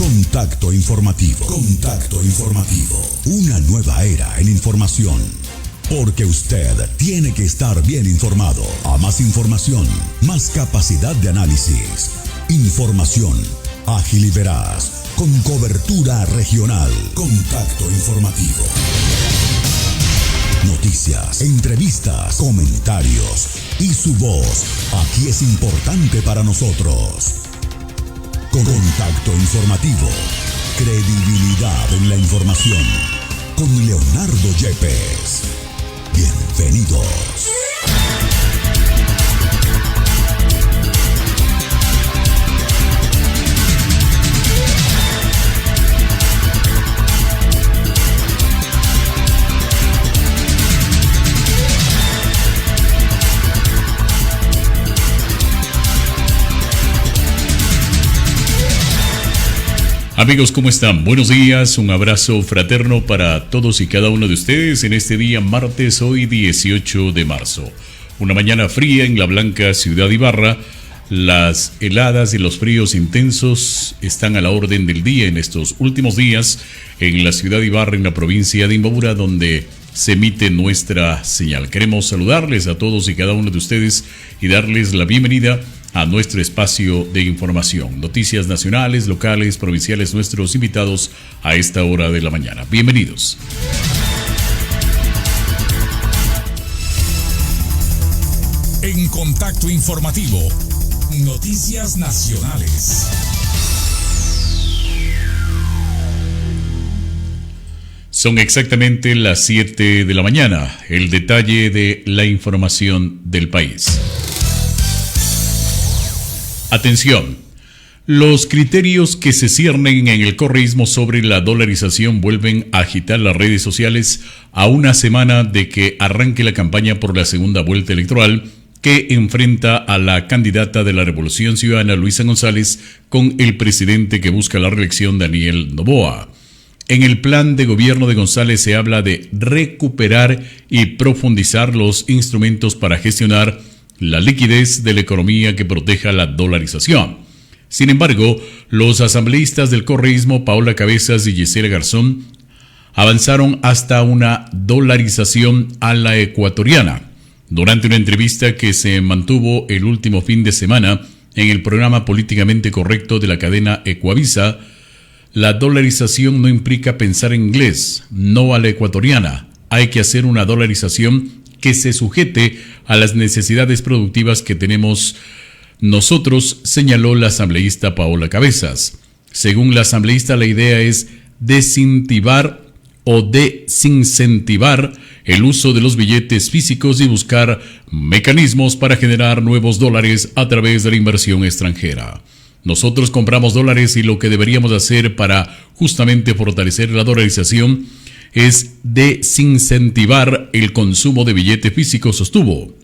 Contacto informativo. Contacto informativo. Una nueva era en información. Porque usted tiene que estar bien informado. A más información, más capacidad de análisis. Información ágil y veraz, con cobertura regional. Contacto informativo. Noticias, entrevistas, comentarios y su voz. Aquí es importante para nosotros. Contacto informativo. Credibilidad en la información. Con Leonardo Yepes. Bienvenidos. Amigos, ¿cómo están? Buenos días, un abrazo fraterno para todos y cada uno de ustedes en este día martes, hoy 18 de marzo. Una mañana fría en la blanca ciudad de Ibarra. Las heladas y los fríos intensos están a la orden del día en estos últimos días en la ciudad de Ibarra, en la provincia de Imbabura, donde se emite nuestra señal. Queremos saludarles a todos y cada uno de ustedes y darles la bienvenida a nuestro espacio de información. Noticias nacionales, locales, provinciales, nuestros invitados a esta hora de la mañana. Bienvenidos. En Contacto Informativo, noticias nacionales. Son exactamente las 7 de la mañana. El detalle de la información del país. Atención, los criterios que se ciernen en el correísmo sobre la dolarización vuelven a agitar las redes sociales a una semana de que arranque la campaña por la segunda vuelta electoral que enfrenta a la candidata de la Revolución Ciudadana, Luisa González, con el presidente que busca la reelección, Daniel Noboa. En el plan de gobierno de González se habla de recuperar y profundizar los instrumentos para gestionar la liquidez de la economía que proteja la dolarización. Sin embargo, los asambleístas del correísmo, Paola Cabezas y Gisela Garzón, avanzaron hasta una dolarización a la ecuatoriana. Durante una entrevista que se mantuvo el último fin de semana en el programa Políticamente Correcto de la cadena Ecuavisa, la dolarización no implica pensar en inglés, no a la ecuatoriana. Hay que hacer una dolarización que se sujete a las necesidades productivas que tenemos nosotros, señaló la asambleísta Paola Cabezas. Según la asambleísta, la idea es desincentivar el uso de los billetes físicos y buscar mecanismos para generar nuevos dólares a través de la inversión extranjera. Nosotros compramos dólares y lo que deberíamos hacer para justamente fortalecer la dolarización es desincentivar el consumo de billete físico, sostuvo.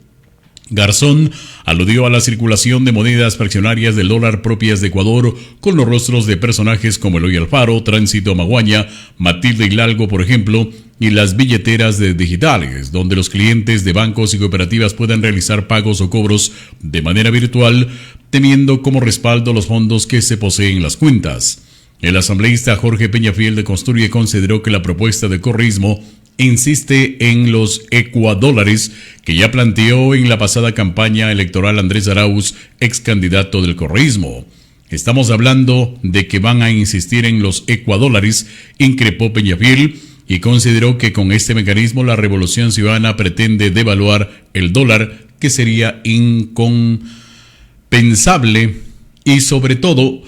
Garzón aludió a la circulación de monedas fraccionarias del dólar propias de Ecuador con los rostros de personajes como Eloy Alfaro, Tránsito Maguaña, Matilde Hidalgo, por ejemplo, y las billeteras digitales, donde los clientes de bancos y cooperativas puedan realizar pagos o cobros de manera virtual, teniendo como respaldo los fondos que se poseen en las cuentas. El asambleísta Jorge Peñafiel de Construye consideró que la propuesta de correísmo insiste en los ecuadólares que ya planteó en la pasada campaña electoral Andrés Arauz, ex candidato del correísmo. Estamos hablando de que van a insistir en los ecuadólares, increpó Peñafiel, y consideró que con este mecanismo la Revolución Ciudadana pretende devaluar el dólar, que sería incompensable y sobre todo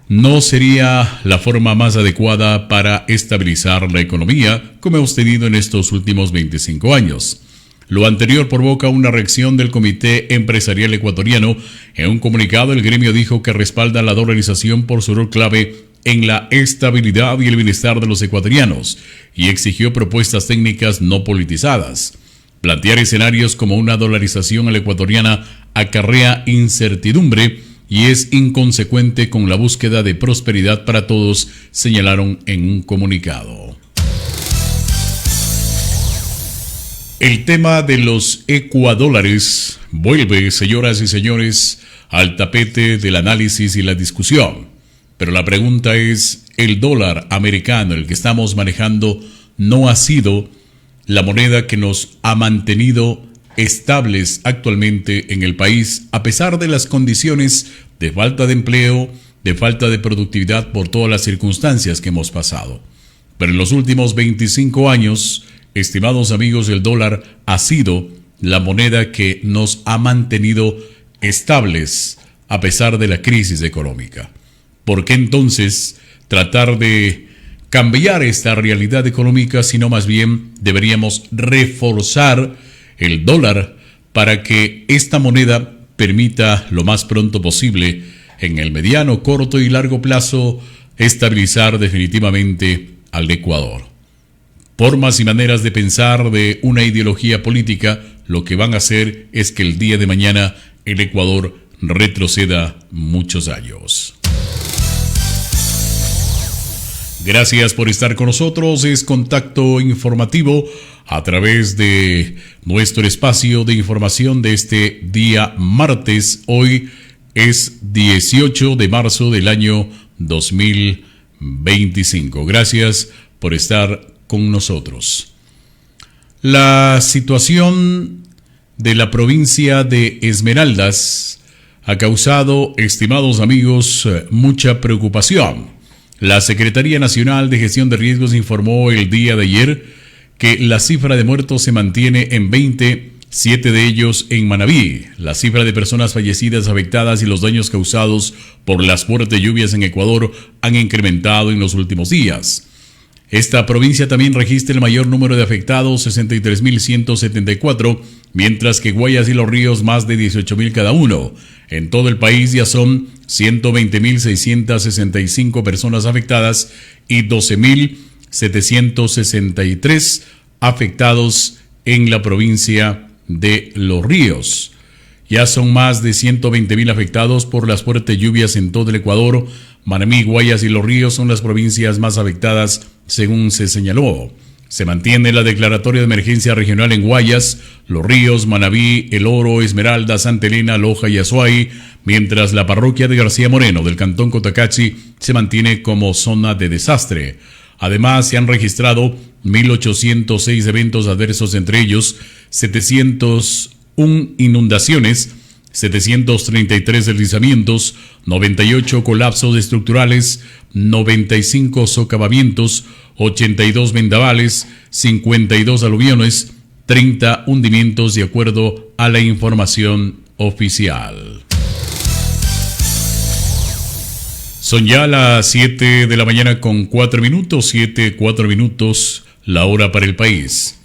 no sería la forma más adecuada para estabilizar la economía, como hemos tenido en estos últimos 25 años. Lo anterior provoca una reacción del Comité Empresarial Ecuatoriano. En un comunicado, el gremio dijo que respalda la dolarización por su rol clave en la estabilidad y el bienestar de los ecuatorianos y exigió propuestas técnicas no politizadas. Plantear escenarios como una dolarización a la ecuatoriana acarrea incertidumbre y es inconsecuente con la búsqueda de prosperidad para todos, señalaron en un comunicado. El tema de los ecuadólares vuelve, señoras y señores, al tapete del análisis y la discusión. Pero la pregunta es, el dólar americano, el que estamos manejando, no ha sido la moneda que nos ha mantenido estables actualmente en el país, a pesar de las condiciones de falta de empleo, de falta de productividad por todas las circunstancias que hemos pasado. Pero en los últimos 25 años, estimados amigos, el dólar ha sido la moneda que nos ha mantenido estables a pesar de la crisis económica. ¿Por qué entonces tratar de cambiar esta realidad económica, sino más bien deberíamos reforzar el dólar para que esta moneda permita lo más pronto posible, en el mediano, corto y largo plazo, estabilizar definitivamente al Ecuador? Formas y maneras de pensar de una ideología política lo que van a hacer es que el día de mañana el Ecuador retroceda muchos años. Gracias por estar con nosotros. Es Contacto Informativo a través de nuestro espacio de información de este día martes. Hoy es 18 de marzo del año 2025. Gracias por estar con nosotros. La situación de la provincia de Esmeraldas ha causado, estimados amigos, mucha preocupación. La Secretaría Nacional de Gestión de Riesgos informó el día de ayer que la cifra de muertos se mantiene en 20, 7 de ellos en Manabí. La cifra de personas fallecidas, afectadas y los daños causados por las fuertes lluvias en Ecuador han incrementado en los últimos días. Esta provincia también registra el mayor número de afectados, 63.174, mientras que Guayas y Los Ríos más de 18.000 cada uno. En todo el país ya son 120.665 personas afectadas y 12.763 afectados en la provincia de Los Ríos. Ya son más de 120.000 afectados por las fuertes lluvias en todo el Ecuador. Manabí, Guayas y Los Ríos son las provincias más afectadas, según se señaló. Se mantiene la declaratoria de emergencia regional en Guayas, Los Ríos, Manabí, El Oro, Esmeralda, Santa Elena, Loja y Azuay, mientras la parroquia de García Moreno del cantón Cotacachi se mantiene como zona de desastre. Además, se han registrado 1.806 eventos adversos, entre ellos 701 inundaciones, 733 deslizamientos, 98 colapsos estructurales, 95 socavamientos, 82 vendavales, 52 aluviones, 30 hundimientos de acuerdo a la información oficial. Son ya las 7 de la mañana con 4 minutos, 7:04 minutos, la hora para el país.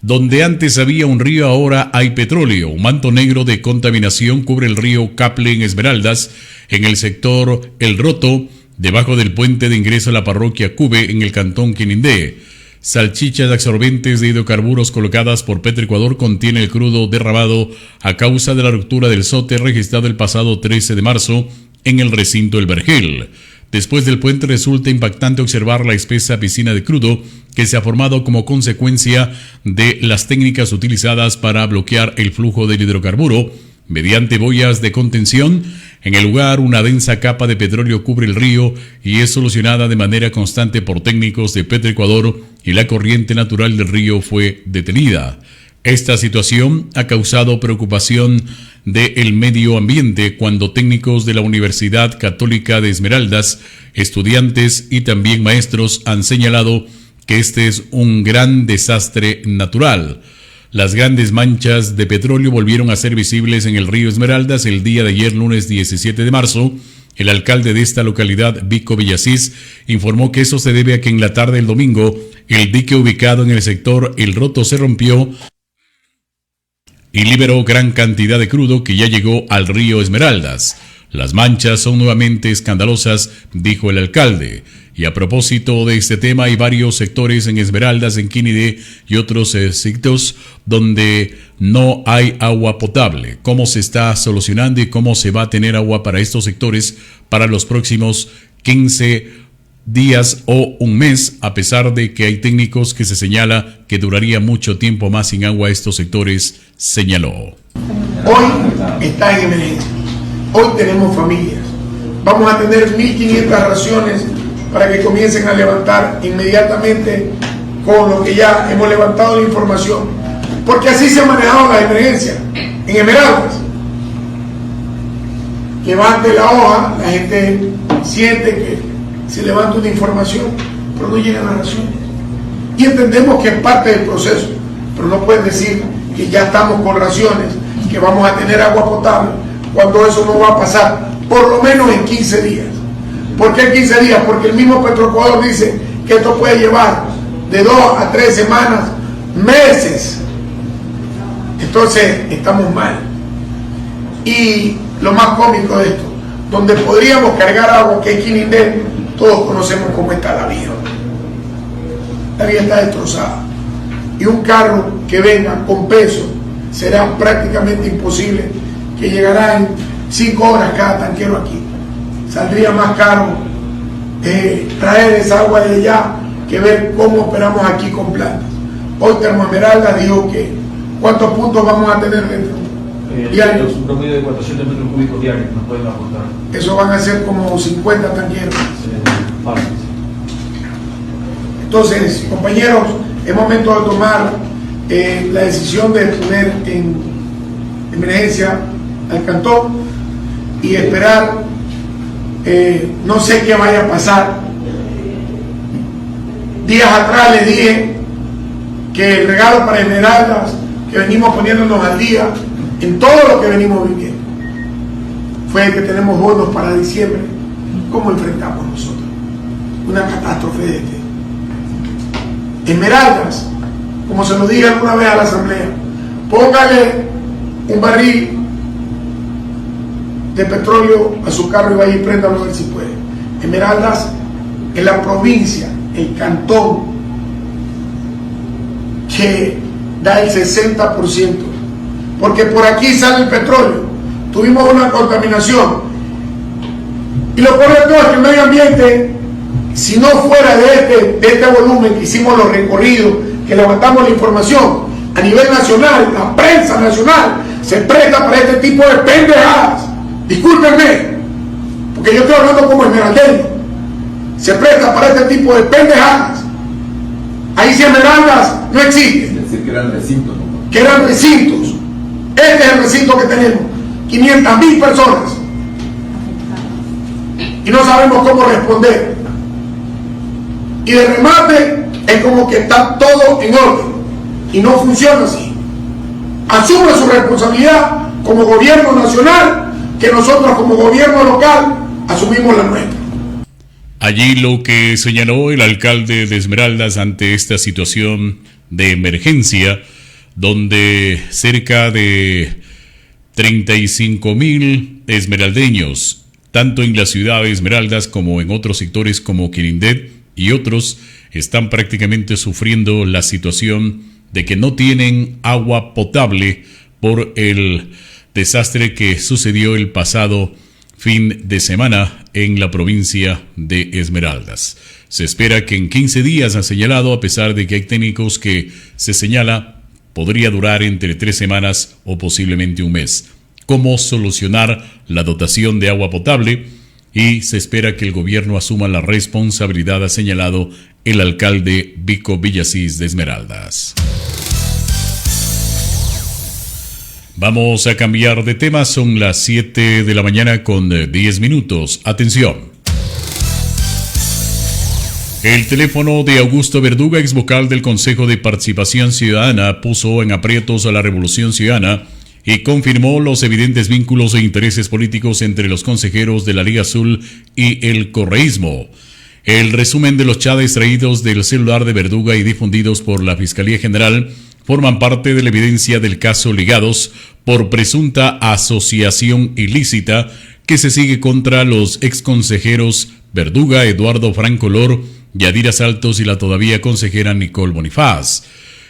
Donde antes había un río, ahora hay petróleo. Un manto negro de contaminación cubre el río Caple en Esmeraldas, en el sector El Roto, debajo del puente de ingreso a la parroquia Cube, en el cantón Quinindé. Salchichas absorbentes de hidrocarburos colocadas por Petroecuador contiene el crudo derramado a causa de la ruptura del sote registrado el pasado 13 de marzo en el recinto El Vergel. Después del puente resulta impactante observar la espesa piscina de crudo que se ha formado como consecuencia de las técnicas utilizadas para bloquear el flujo del hidrocarburo mediante boyas de contención. En el lugar, una densa capa de petróleo cubre el río y es solucionada de manera constante por técnicos de Petroecuador y la corriente natural del río fue detenida. Esta situación ha causado preocupación del medio ambiente cuando técnicos de la Universidad Católica de Esmeraldas, estudiantes y también maestros han señalado que este es un gran desastre natural. Las grandes manchas de petróleo volvieron a ser visibles en el río Esmeraldas el día de ayer, lunes 17 de marzo. El alcalde de esta localidad, Vico Villasís, informó que eso se debe a que en la tarde del domingo el dique ubicado en el sector El Roto se rompió y liberó gran cantidad de crudo que ya llegó al río Esmeraldas. Las manchas son nuevamente escandalosas, dijo el alcalde. Y a propósito de este tema, hay varios sectores en Esmeraldas, en Quinindé y otros sitios donde no hay agua potable. ¿Cómo se está solucionando y cómo se va a tener agua para estos sectores para los próximos 15 días o un mes, a pesar de que hay técnicos que se señala que duraría mucho tiempo más sin agua estos sectores, señaló? Hoy está en emergencia, hoy tenemos familias, vamos a tener 1.500 raciones para que comiencen a levantar inmediatamente con lo que ya hemos levantado la información, porque así se ha manejado la emergencia en Esmeraldas. Levante la hoja, la gente siente que se levanta una información, pero no llegan las raciones. Y entendemos que es parte del proceso, pero no pueden decir que ya estamos con raciones, que vamos a tener agua potable, cuando eso no va a pasar, por lo menos en 15 días. ¿Por qué 15 días? Porque el mismo Petroecuador dice que esto puede llevar de 2 a 3 semanas, meses. Entonces estamos mal. Y lo más cómico de esto, donde podríamos cargar agua, que es Quilindé, todos conocemos cómo está la vía. La vía está destrozada. Y un carro que venga con peso será prácticamente imposible, que llegará en 5 horas cada tanquero aquí. Saldría más caro traer esa agua de allá que ver cómo operamos aquí con plantas. Hoy Termoesmeraldas dijo que ¿cuántos puntos vamos a tener dentro? Diarios. Un promedio de 400 metros cúbicos diarios nos pueden aportar. Eso van a ser como 50 tanqueros. Fácil. Entonces, compañeros, es momento de tomar la decisión de poner en emergencia al cantón y esperar. No sé qué vaya a pasar. Días atrás les dije que el regalo para Esmeraldas, que venimos poniéndonos al día en todo lo que venimos viviendo, fue que tenemos bonos para diciembre. ¿Cómo enfrentamos nosotros una catástrofe de este? Esmeraldas, como se lo dije alguna vez a la asamblea, póngale un barril de petróleo a su carro y vaya y préndalo a ver si puede. Esmeraldas es la provincia, el cantón que da el 60%, porque por aquí sale el petróleo. Tuvimos una contaminación y lo peor de todo es que el medio ambiente, si no fuera de este volumen que hicimos los recorridos, que levantamos la información a nivel nacional, la prensa nacional se presta para este tipo de pendejadas. Discúlpenme, porque yo estoy hablando como esmeraldeño. Se presta para este tipo de pendejadas. Ahí si Esmeraldas no existe. Es decir, que eran recintos, ¿no? Que eran recintos. Este es el recinto que tenemos. 500.000 personas. Y no sabemos cómo responder. Y de remate es como que está todo en orden. Y no funciona así. Asume su responsabilidad como gobierno nacional, que nosotros como gobierno local asumimos la nuestra. Allí lo que señaló el alcalde de Esmeraldas ante esta situación de emergencia, donde cerca de 35.000 esmeraldeños, tanto en la ciudad de Esmeraldas como en otros sectores como Quirindé y otros, están prácticamente sufriendo la situación de que no tienen agua potable por el desastre que sucedió el pasado fin de semana en la provincia de Esmeraldas. Se espera que en 15 días, ha señalado, a pesar de que hay técnicos que se señala podría durar entre 3 semanas o posiblemente un mes. ¿Cómo solucionar la dotación de agua potable? Y se espera que el gobierno asuma la responsabilidad, ha señalado el alcalde Vico Villasís de Esmeraldas. Vamos a cambiar de tema, son las 7 de la mañana con 10 minutos. Atención. El teléfono de Augusto Verduga, ex vocal del Consejo de Participación Ciudadana, puso en aprietos a la Revolución Ciudadana y confirmó los evidentes vínculos e intereses políticos entre los consejeros de la Liga Azul y el correísmo. El resumen de los chats extraídos del celular de Verduga y difundidos por la Fiscalía General forman parte de la evidencia del caso ligados por presunta asociación ilícita que se sigue contra los exconsejeros Verduga, Eduardo Franco Lor, Yadira Saltos y la todavía consejera Nicole Bonifaz.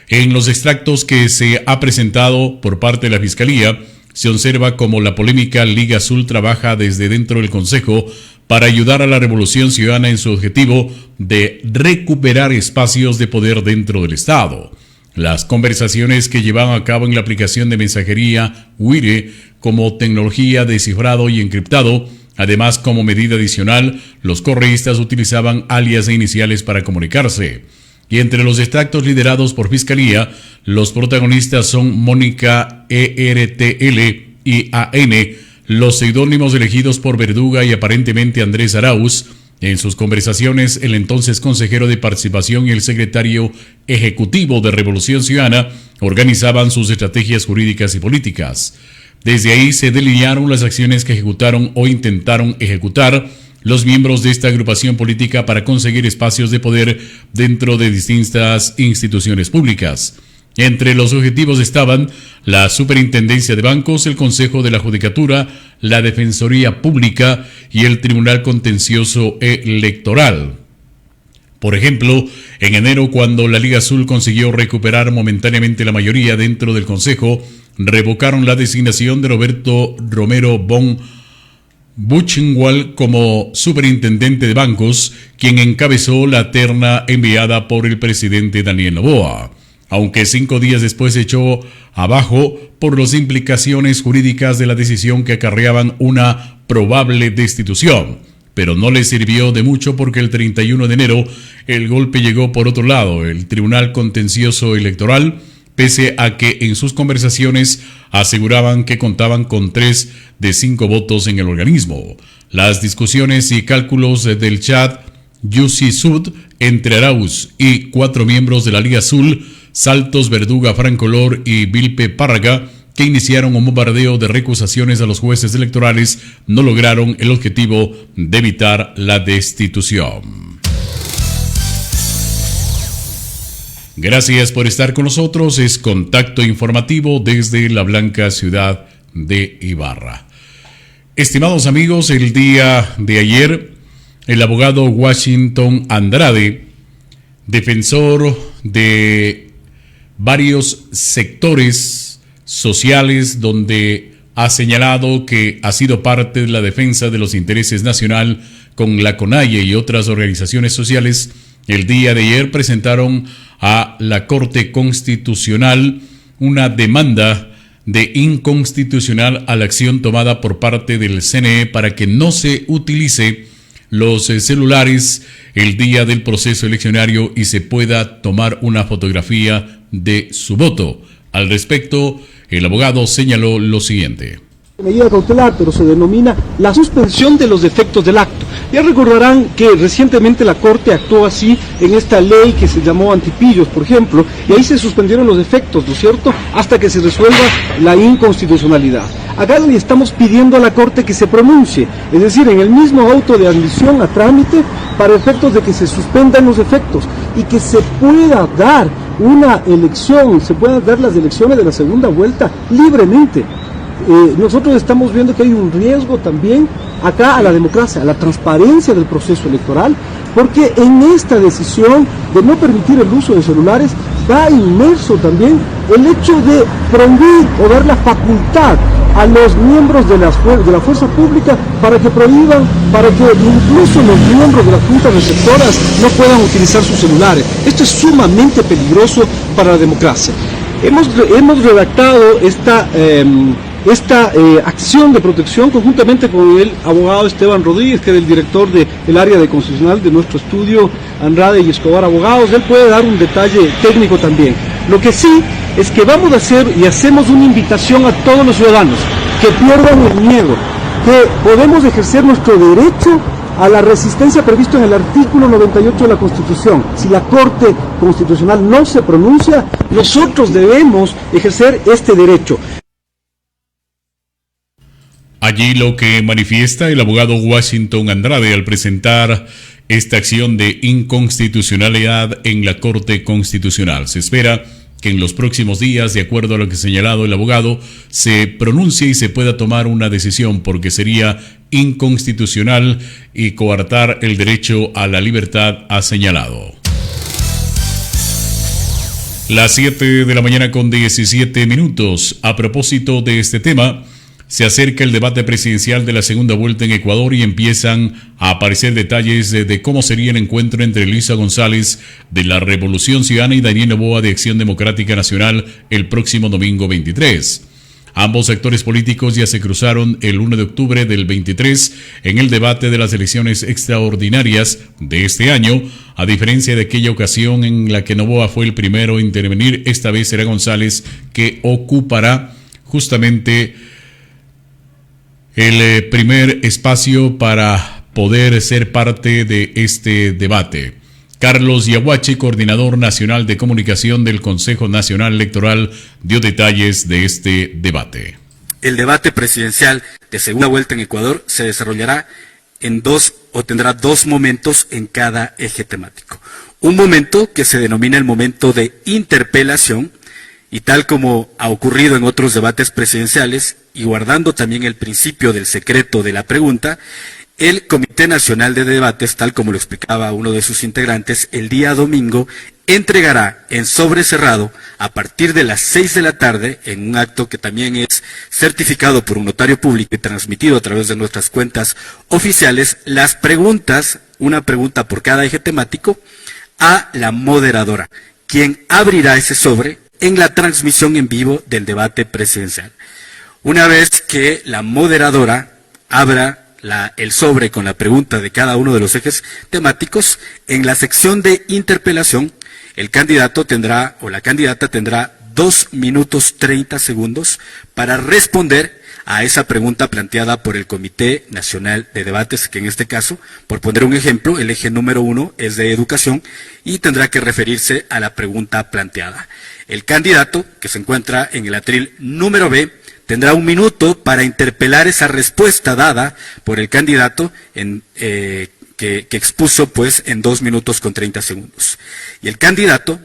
En los extractos que se ha presentado por parte de la Fiscalía, se observa cómo la polémica Liga Azul trabaja desde dentro del Consejo para ayudar a la Revolución Ciudadana en su objetivo de recuperar espacios de poder dentro del Estado. Las conversaciones que llevaban a cabo en la aplicación de mensajería WIRE como tecnología de cifrado y encriptado Además, como medida adicional, los correístas utilizaban alias e iniciales para comunicarse. Y entre los extractos liderados por Fiscalía, los protagonistas son Mónica ERTL y AN, los seudónimos elegidos por Verduga y aparentemente Andrés Arauz. En sus conversaciones, el entonces consejero de Participación y el secretario ejecutivo de Revolución Ciudadana organizaban sus estrategias jurídicas y políticas. Desde ahí se delinearon las acciones que ejecutaron o intentaron ejecutar los miembros de esta agrupación política para conseguir espacios de poder dentro de distintas instituciones públicas. Entre los objetivos estaban la Superintendencia de Bancos, el Consejo de la Judicatura, la Defensoría Pública y el Tribunal Contencioso Electoral. Por ejemplo, en enero, cuando la Liga Azul consiguió recuperar momentáneamente la mayoría dentro del Consejo, revocaron la designación de Roberto Romero von Buchenwald como superintendente de bancos, quien encabezó la terna enviada por el presidente Daniel Noboa, aunque 5 días después se echó abajo por las implicaciones jurídicas de la decisión que acarreaban una probable destitución. Pero no le sirvió de mucho porque el 31 de enero el golpe llegó por otro lado. El Tribunal Contencioso Electoral, pese a que en sus conversaciones aseguraban que contaban con 3 de 5 votos en el organismo. Las discusiones y cálculos del chat Yussi Sud entre Arauz y 4 miembros de la Liga Azul, Saltos, Verduga, Francolor y Vilpe Párraga, que iniciaron un bombardeo de recusaciones a los jueces electorales, no lograron el objetivo de evitar la destitución. Gracias por estar con nosotros. Es Contacto Informativo desde la blanca ciudad de Ibarra. Estimados amigos, el día de ayer, el abogado Washington Andrade, defensor de varios sectores sociales donde ha señalado que ha sido parte de la defensa de los intereses nacional con la CONAIE y otras organizaciones sociales, el día de ayer presentaron a la Corte Constitucional una demanda de inconstitucional a la acción tomada por parte del CNE para que no se utilice los celulares el día del proceso eleccionario y se pueda tomar una fotografía de su voto. Al respecto, el abogado señaló lo siguiente. Medida cautelar, pero se denomina la suspensión de los efectos del acto. Ya recordarán que recientemente la Corte actuó así en esta ley que se llamó Antipillos, por ejemplo, y ahí se suspendieron los efectos, ¿no es cierto?, hasta que se resuelva la inconstitucionalidad. Acá le estamos pidiendo a la Corte que se pronuncie, es decir, en el mismo auto de admisión a trámite, para efectos de que se suspendan los efectos y que se pueda dar una elección, se puedan dar las elecciones de la segunda vuelta libremente. Nosotros estamos viendo que hay un riesgo también acá a la democracia, a la transparencia del proceso electoral, porque en esta decisión de no permitir el uso de celulares va inmerso también el hecho de prohibir o dar la facultad a los miembros de la fuerza pública para que prohíban, para que incluso los miembros de las juntas receptoras no puedan utilizar sus celulares. Esto es sumamente peligroso para la democracia. Hemos redactado esta acción de protección conjuntamente con el abogado Esteban Rodríguez, que es el director del área de constitucional de nuestro estudio Andrade y Escobar Abogados. Él puede dar un detalle técnico también. Lo que sí es que vamos a hacer y hacemos una invitación a todos los ciudadanos que pierdan el miedo, que podemos ejercer nuestro derecho a la resistencia previsto en el artículo 98 de la Constitución. Si la Corte Constitucional no se pronuncia, nosotros debemos ejercer este derecho. Allí lo que manifiesta el abogado Washington Andrade al presentar esta acción de inconstitucionalidad en la Corte Constitucional. Se espera que en los próximos días, de acuerdo a lo que ha señalado el abogado, se pronuncie y se pueda tomar una decisión, porque sería inconstitucional y coartar el derecho a la libertad, ha señalado. Las 7 de la mañana con 17 minutos. A propósito de este tema, se acerca el debate presidencial de la segunda vuelta en Ecuador y empiezan a aparecer detalles de cómo sería el encuentro entre Luisa González de la Revolución Ciudadana y Daniel Noboa de Acción Democrática Nacional el próximo domingo 23. Ambos sectores políticos ya se cruzaron el 1 de octubre del 23 en el debate de las elecciones extraordinarias de este año. A diferencia de aquella ocasión en la que Noboa fue el primero en intervenir, esta vez será González que ocupará justamente el primer espacio para poder ser parte de este debate. Carlos Yaguachi, coordinador nacional de comunicación del Consejo Nacional Electoral, dio detalles de este debate. El debate presidencial de segunda vuelta en Ecuador se desarrollará tendrá dos momentos en cada eje temático. Un momento que se denomina el momento de interpelación, y tal como ha ocurrido en otros debates presidenciales, y guardando también el principio del secreto de la pregunta, el Comité Nacional de Debates, tal como lo explicaba uno de sus integrantes, el día domingo entregará en sobre cerrado a partir de las 6 de la tarde, en un acto que también es certificado por un notario público y transmitido a través de nuestras cuentas oficiales, las preguntas, una pregunta por cada eje temático, a la moderadora, quien abrirá ese sobre en la transmisión en vivo del debate presidencial. Una vez que la moderadora abra el sobre con la pregunta de cada uno de los ejes temáticos, en la sección de interpelación, el candidato tendrá o la candidata tendrá 2 minutos 30 segundos para responder a esa pregunta planteada por el Comité Nacional de Debates, que en este caso, por poner un ejemplo, el eje número 1 es de educación y tendrá que referirse a la pregunta planteada. El candidato, que se encuentra en el atril número B, tendrá 1 minuto para interpelar esa respuesta dada por el candidato que expuso pues en 2 minutos con 30 segundos. Y el candidato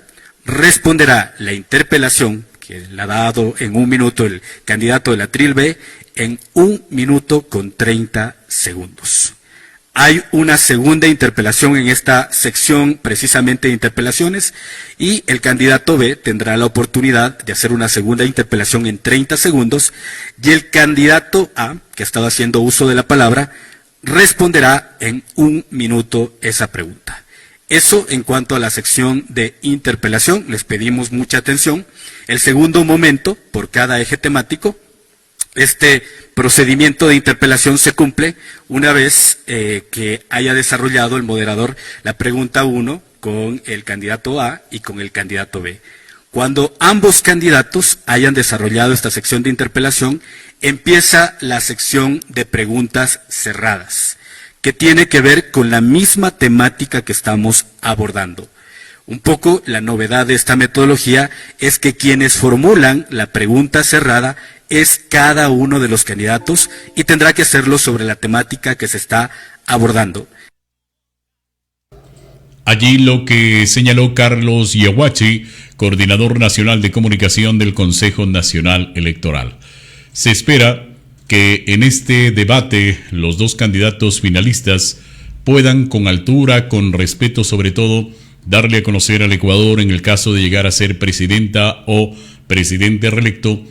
responderá la interpelación que le ha dado en 1 minuto el candidato del atril B en 1 minuto con 30 segundos. Hay una segunda interpelación en esta sección precisamente de interpelaciones y el candidato B tendrá la oportunidad de hacer una segunda interpelación en 30 segundos y el candidato A, que ha estado haciendo uso de la palabra, responderá en 1 minuto esa pregunta. Eso en cuanto a la sección de interpelación, les pedimos mucha atención. El segundo momento, por cada eje temático, este procedimiento de interpelación se cumple una vez que haya desarrollado el moderador la pregunta 1 con el candidato A y con el candidato B. Cuando ambos candidatos hayan desarrollado esta sección de interpelación, empieza la sección de preguntas cerradas, que tiene que ver con la misma temática que estamos abordando. Un poco la novedad de esta metodología es que quienes formulan la pregunta cerrada es cada uno de los candidatos y tendrá que hacerlo sobre la temática que se está abordando. Allí lo que señaló Carlos Yaguachi, coordinador nacional de comunicación del Consejo Nacional Electoral. Se espera que en este debate los dos candidatos finalistas puedan con altura, con respeto sobre todo, darle a conocer al Ecuador, en el caso de llegar a ser presidenta o presidente reelecto,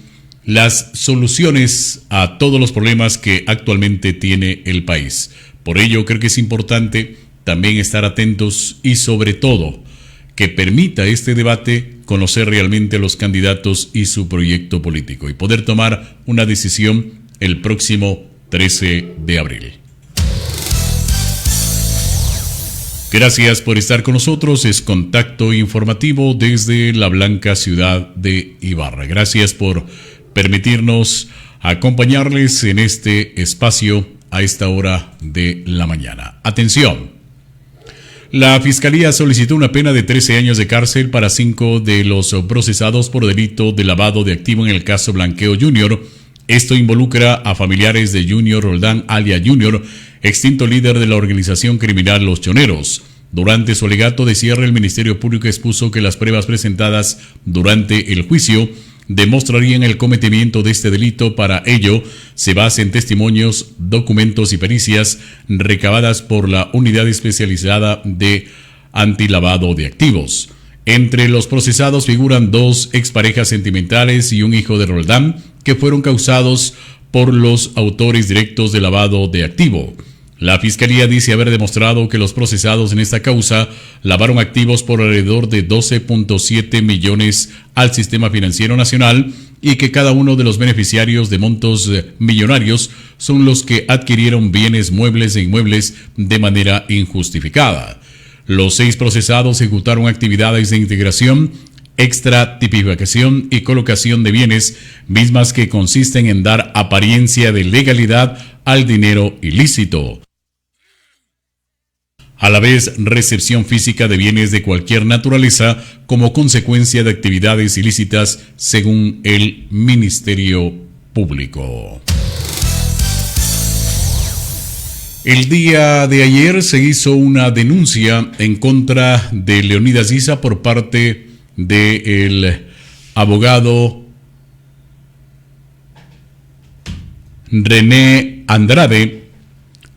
las soluciones a todos los problemas que actualmente tiene el país. Por ello, creo que es importante también estar atentos y sobre todo que permita este debate conocer realmente a los candidatos y su proyecto político y poder tomar una decisión el próximo 13 de abril. Gracias por estar con nosotros. Es Contacto Informativo desde la blanca ciudad de Ibarra. Gracias por permitirnos acompañarles en este espacio a esta hora de la mañana. Atención. La Fiscalía solicitó una pena de 13 años de cárcel para 5 de los procesados por delito de lavado de activo en el caso Blanqueo Jr. Esto involucra a familiares de Junior Roldán Alia Jr., extinto líder de la organización criminal Los Choneros. Durante su alegato de cierre, el Ministerio Público expuso que las pruebas presentadas durante el juicio demostrarían el cometimiento de este delito. Para ello, se basa en testimonios, documentos y pericias recabadas por la Unidad Especializada de Antilavado de Activos. Entre los procesados figuran 2 exparejas sentimentales y un hijo de Roldán, que fueron causados por los autores directos de lavado de activo. La Fiscalía dice haber demostrado que los procesados en esta causa lavaron activos por alrededor de 12.7 millones al sistema financiero nacional y que cada uno de los beneficiarios de montos millonarios son los que adquirieron bienes muebles e inmuebles de manera injustificada. Los 6 procesados ejecutaron actividades de integración, extratipificación y colocación de bienes, mismas que consisten en dar apariencia de legalidad al dinero ilícito. A la vez, recepción física de bienes de cualquier naturaleza como consecuencia de actividades ilícitas, según el Ministerio Público. El día de ayer se hizo una denuncia en contra de Leonidas Issa por parte del abogado René Andrade,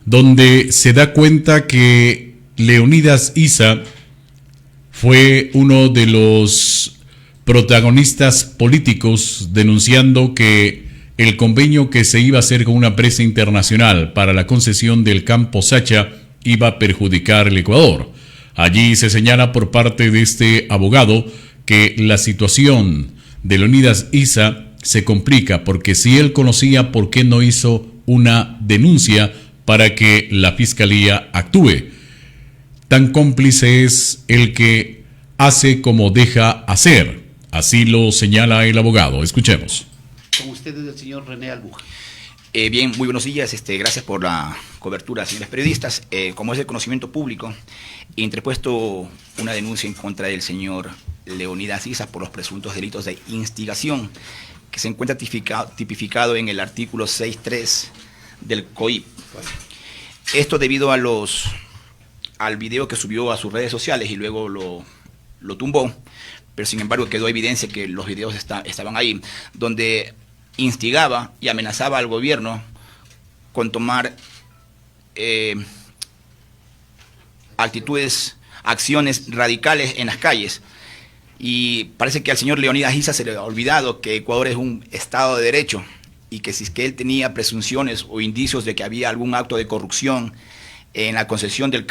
donde se da cuenta que Leonidas Issa fue uno de los protagonistas políticos denunciando que el convenio que se iba a hacer con una empresa internacional para la concesión del campo Sacha iba a perjudicar al Ecuador. Allí se señala por parte de este abogado que la situación de Leonidas Issa se complica porque si él conocía, ¿por qué no hizo una denuncia para que la fiscalía actúe? Tan cómplice es el que hace como deja hacer. Así lo señala el abogado. Escuchemos. Con ustedes el señor René Albuja. Bien, muy buenos días. Gracias por la cobertura, señores periodistas. Como es de conocimiento público, he interpuesto una denuncia en contra del señor Leonidas Issa por los presuntos delitos de instigación, que se encuentra tipificado en el artículo 6.3 del COIP. Esto debido a al video que subió a sus redes sociales y luego lo tumbó, pero sin embargo quedó evidencia que los videos estaban ahí, donde instigaba y amenazaba al gobierno con tomar acciones radicales en las calles. Y parece que al señor Leonidas Issa se le ha olvidado que Ecuador es un Estado de Derecho y que si es que él tenía presunciones o indicios de que había algún acto de corrupción en la concesión del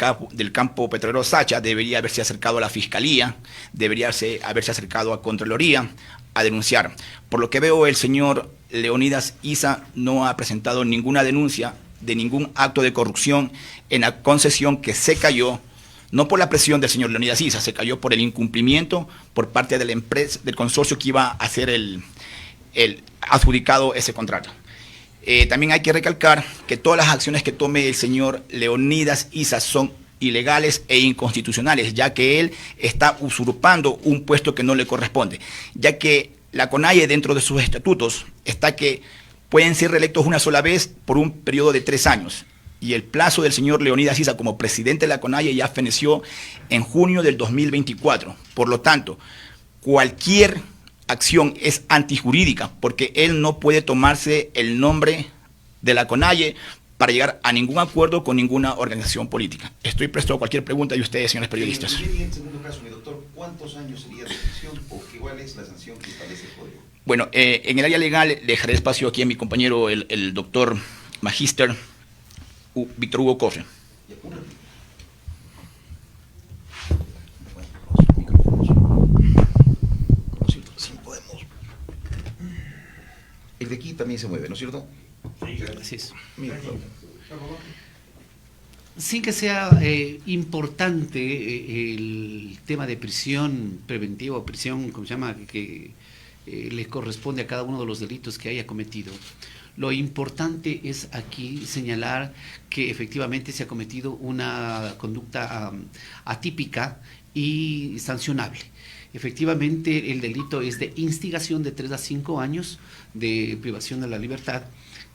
campo petrolero Sacha, debería haberse acercado a la Fiscalía, debería haberse acercado a Contraloría a denunciar. Por lo que veo, el señor Leonidas Issa no ha presentado ninguna denuncia de ningún acto de corrupción en la concesión que se cayó, no por la presión del señor Leonidas Issa, se cayó por el incumplimiento por parte de la empresa, del consorcio que iba a hacer el adjudicado ese contrato. También hay que recalcar que todas las acciones que tome el señor Leonidas Issa son ilegales e inconstitucionales, ya que él está usurpando un puesto que no le corresponde, ya que la CONAIE dentro de sus estatutos está que pueden ser reelectos una sola vez por un periodo de 3 años. Y el plazo del señor Leonidas Issa como presidente de la CONAIE ya feneció en junio del 2024. Por lo tanto, cualquier acción es antijurídica porque él no puede tomarse el nombre de la CONAIE para llegar a ningún acuerdo con ninguna organización política. Estoy presto a cualquier pregunta de ustedes, señores periodistas. En segundo caso, mi doctor, ¿cuántos años sería de prisión o cuál es la sanción que establece el código? Bueno, en el área legal le dejaré espacio aquí a mi compañero, el doctor magíster Víctor Hugo Correa. El de aquí también se mueve, ¿no es cierto? Así es. Mira, Sin que sea importante el tema de prisión preventiva o prisión, ¿cómo se llama?, que le corresponde a cada uno de los delitos que haya cometido. Lo importante es aquí señalar que efectivamente se ha cometido una conducta atípica y sancionable. Efectivamente, el delito es de instigación de 3 a 5 años de privación de la libertad.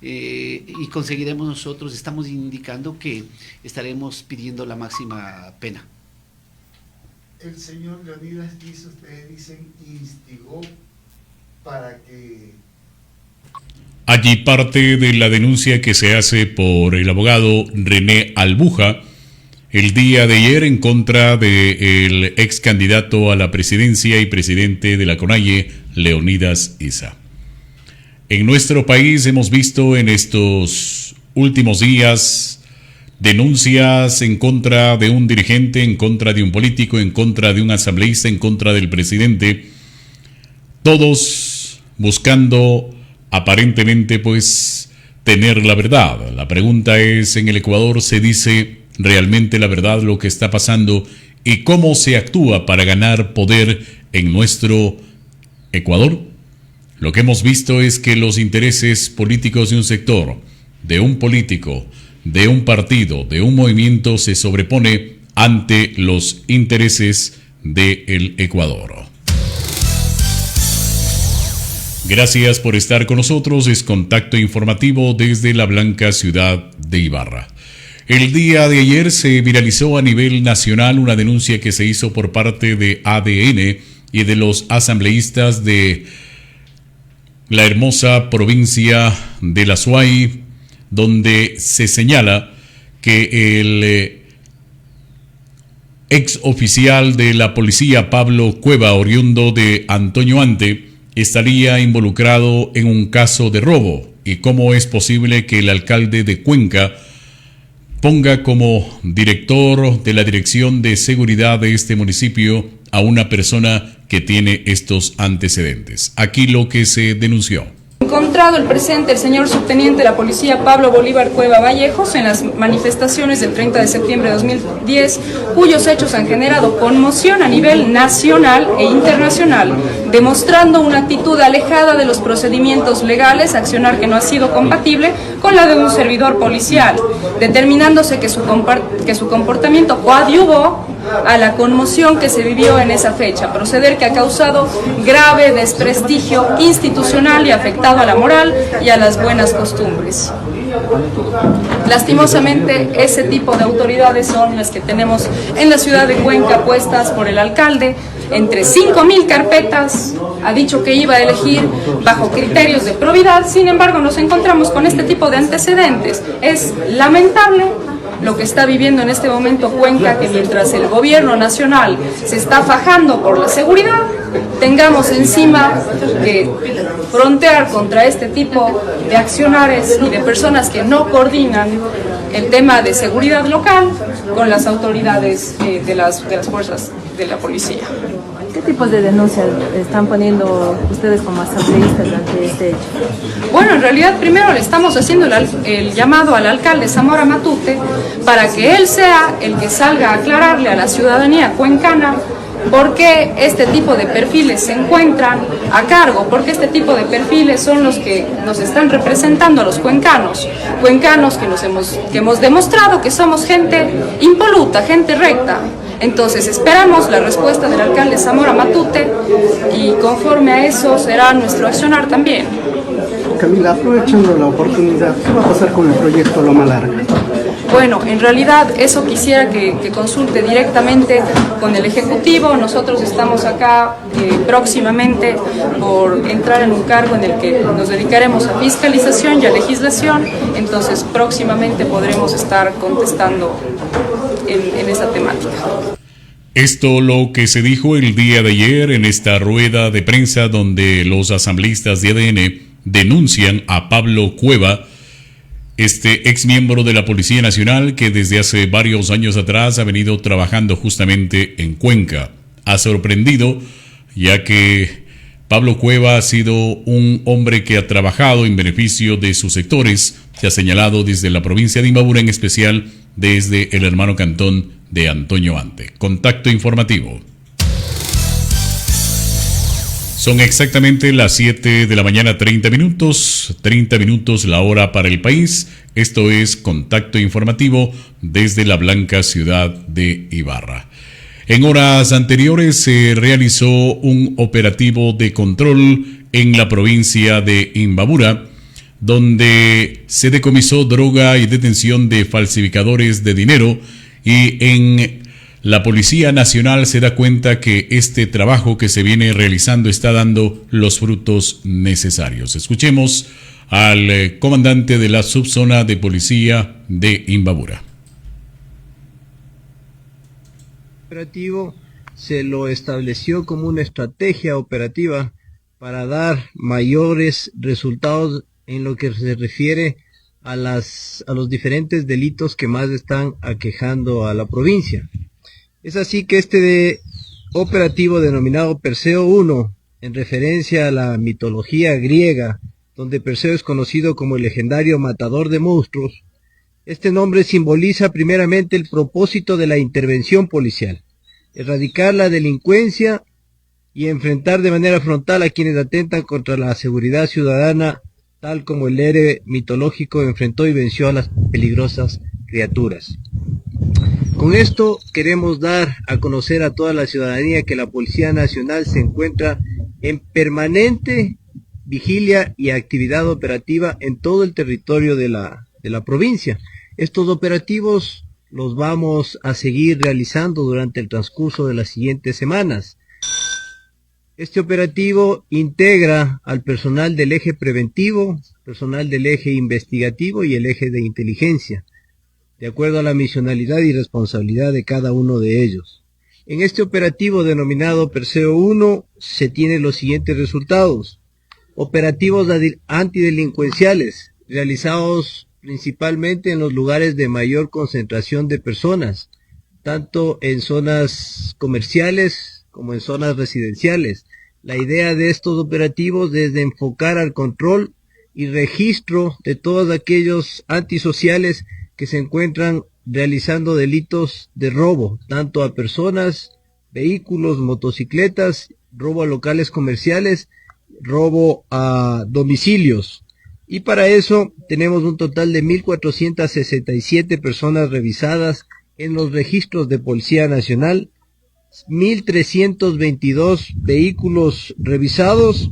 Y conseguiremos nosotros, estamos indicando que estaremos pidiendo la máxima pena. El señor Leonidas Issa, ustedes dicen, instigó para que... Allí parte de la denuncia que se hace por el abogado René Albuja el día de ayer en contra del ex candidato a la presidencia y presidente de la CONAIE, Leonidas Issa. En nuestro país hemos visto en estos últimos días denuncias en contra de un dirigente, en contra de un político, en contra de un asambleísta, en contra del presidente. Todos buscando aparentemente pues tener la verdad. La pregunta es, ¿en el Ecuador se dice realmente la verdad lo que está pasando y cómo se actúa para ganar poder en nuestro Ecuador? Lo que hemos visto es que los intereses políticos de un sector, de un político, de un partido, de un movimiento se sobrepone ante los intereses del Ecuador. Gracias por estar con nosotros. Es Contacto Informativo desde la blanca ciudad de Ibarra. El día de ayer se viralizó a nivel nacional una denuncia que se hizo por parte de ADN y de los asambleístas de la hermosa provincia de La Suay, donde se señala que el ex oficial de la policía Pablo Cueva, oriundo de Antonio Ante, estaría involucrado en un caso de robo. ¿Y cómo es posible que el alcalde de Cuenca ponga como director de la Dirección de Seguridad de este municipio a una persona que tiene estos antecedentes? Aquí lo que se denunció. Encontrado el presente el señor subteniente de la policía Pablo Bolívar Cueva Vallejos en las manifestaciones del 30 de septiembre de 2010, cuyos hechos han generado conmoción a nivel nacional e internacional, demostrando una actitud alejada de los procedimientos legales, accionar que no ha sido compatible con la de un servidor policial, determinándose que su comportamiento coadyuvó a la conmoción que se vivió en esa fecha, proceder que ha causado grave desprestigio institucional y afectado a la moral y a las buenas costumbres. Lastimosamente, ese tipo de autoridades son las que tenemos en la ciudad de Cuenca puestas por el alcalde. Entre 5.000 carpetas ha dicho que iba a elegir bajo criterios de probidad, sin embargo nos encontramos con este tipo de antecedentes. Es lamentable lo que está viviendo en este momento Cuenca, que mientras el gobierno nacional se está fajando por la seguridad, tengamos encima que frontear contra este tipo de accionares y de personas que no coordinan el tema de seguridad local con las autoridades de las fuerzas de la policía. ¿Qué tipos de denuncias están poniendo ustedes como asambleístas ante este hecho? Bueno, en realidad primero le estamos haciendo el llamado al alcalde Zamora Matute para que él sea el que salga a aclararle a la ciudadanía cuencana por qué este tipo de perfiles se encuentran a cargo, porque este tipo de perfiles son los que nos están representando a los cuencanos que hemos demostrado que somos gente impoluta, gente recta. Entonces esperamos la respuesta del alcalde Zamora Matute y conforme a eso será nuestro accionar también. Camila, aprovechando la oportunidad, ¿qué va a pasar con el proyecto Loma Larga? Bueno, en realidad eso quisiera que consulte directamente con el Ejecutivo. Nosotros estamos acá próximamente por entrar en un cargo en el que nos dedicaremos a fiscalización y a legislación, entonces próximamente podremos estar contestando en esa temática. Esto lo que se dijo el día de ayer en esta rueda de prensa donde los asambleístas de ADN denuncian a Pablo Cueva, este ex miembro de la Policía Nacional que desde hace varios años atrás ha venido trabajando justamente en Cuenca. Ha sorprendido ya que Pablo Cueva ha sido un hombre que ha trabajado en beneficio de sus sectores, se ha señalado desde la provincia de Imbabura, en especial desde el hermano cantón de Antonio Ante. Contacto informativo. Son exactamente las 7 de la mañana, 30 minutos la hora para el país. Esto es Contacto Informativo desde la blanca ciudad de Ibarra. En horas anteriores se realizó un operativo de control en la provincia de Imbabura, donde se decomisó droga y detención de falsificadores de dinero, y en la Policía Nacional se da cuenta que este trabajo que se viene realizando está dando los frutos necesarios. Escuchemos al comandante de la subzona de policía de Imbabura. El operativo se lo estableció como una estrategia operativa para dar mayores resultados en lo que se refiere a los diferentes delitos que más están aquejando a la provincia. Es así que este operativo denominado Perseo 1 en referencia a la mitología griega, donde Perseo es conocido como el legendario matador de monstruos. Este nombre simboliza primeramente el propósito de la intervención policial: erradicar la delincuencia y enfrentar de manera frontal a quienes atentan contra la seguridad ciudadana, tal como el héroe mitológico enfrentó y venció a las peligrosas criaturas. Con esto queremos dar a conocer a toda la ciudadanía que la Policía Nacional se encuentra en permanente vigilia y actividad operativa en todo el territorio de la provincia. Estos operativos los vamos a seguir realizando durante el transcurso de las siguientes semanas. Este operativo integra al personal del eje preventivo, personal del eje investigativo y el eje de inteligencia, de acuerdo a la misionalidad y responsabilidad de cada uno de ellos. En este operativo denominado Perseo 1 se tienen los siguientes resultados: operativos antidelincuenciales realizados principalmente en los lugares de mayor concentración de personas, tanto en zonas comerciales como en zonas residenciales. La idea de estos operativos es de enfocar al control y registro de todos aquellos antisociales que se encuentran realizando delitos de robo, tanto a personas, vehículos, motocicletas, robo a locales comerciales, robo a domicilios. Y para eso tenemos un total de 1.467 personas revisadas en los registros de Policía Nacional, 1.322 vehículos revisados,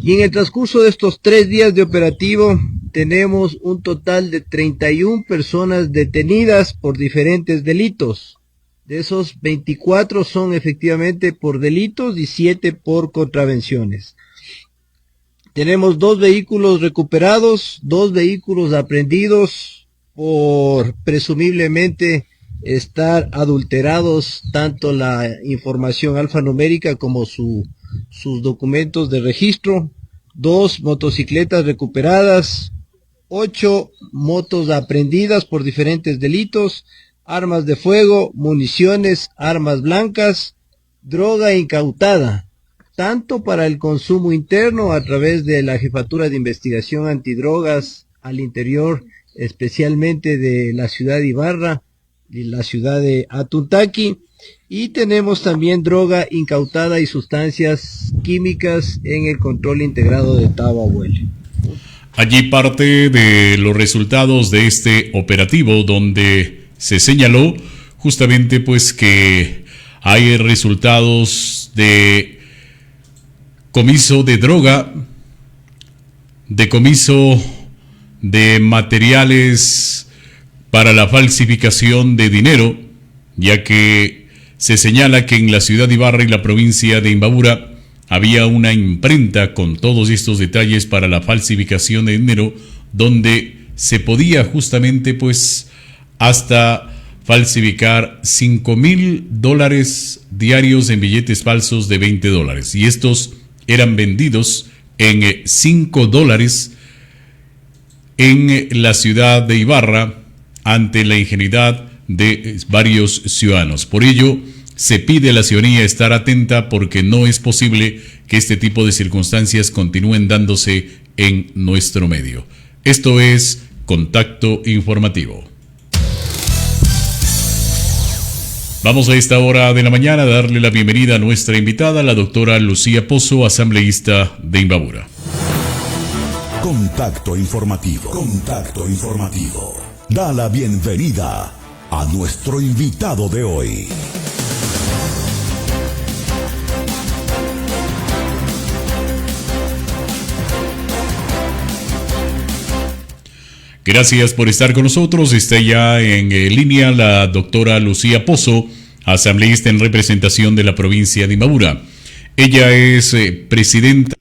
y en el transcurso de estos 3 días de operativo tenemos un total de 31 personas detenidas por diferentes delitos. De esos, 24 son efectivamente por delitos y 7 por contravenciones. Tenemos 2 vehículos recuperados, 2 vehículos aprehendidos por presumiblemente estar adulterados, tanto la información alfanumérica como sus documentos de registro, 2 motocicletas recuperadas, 8 motos aprehendidas por diferentes delitos, armas de fuego, municiones, armas blancas, droga incautada, tanto para el consumo interno a través de la Jefatura de Investigación Antidrogas al interior, especialmente de la ciudad de Ibarra y la ciudad de Atuntaqui, y tenemos también droga incautada y sustancias químicas en el control integrado de Tabahuele. Allí parte de los resultados de este operativo, donde se señaló justamente pues que hay resultados de comiso de droga, decomiso de materiales para la falsificación de dinero, ya que se señala que en la ciudad de Ibarra y la provincia de Imbabura había una imprenta con todos estos detalles para la falsificación de dinero, donde se podía justamente pues hasta falsificar $5,000 diarios en billetes falsos de $20, y estos eran vendidos en $5 en la ciudad de Ibarra ante la ingenuidad de varios ciudadanos. Por ello, se pide a la ciudadanía estar atenta, porque no es posible que este tipo de circunstancias continúen dándose en nuestro medio. Esto es Contacto Informativo. Vamos a esta hora de la mañana a darle la bienvenida a nuestra invitada, la doctora Lucía Pozo, asambleísta de Imbabura. Contacto Informativo. Contacto Informativo. Da la bienvenida a nuestro invitado de hoy. Gracias por estar con nosotros. Está ya en línea la doctora Lucía Pozo, asambleísta en representación de la provincia de Imbabura. Ella es presidenta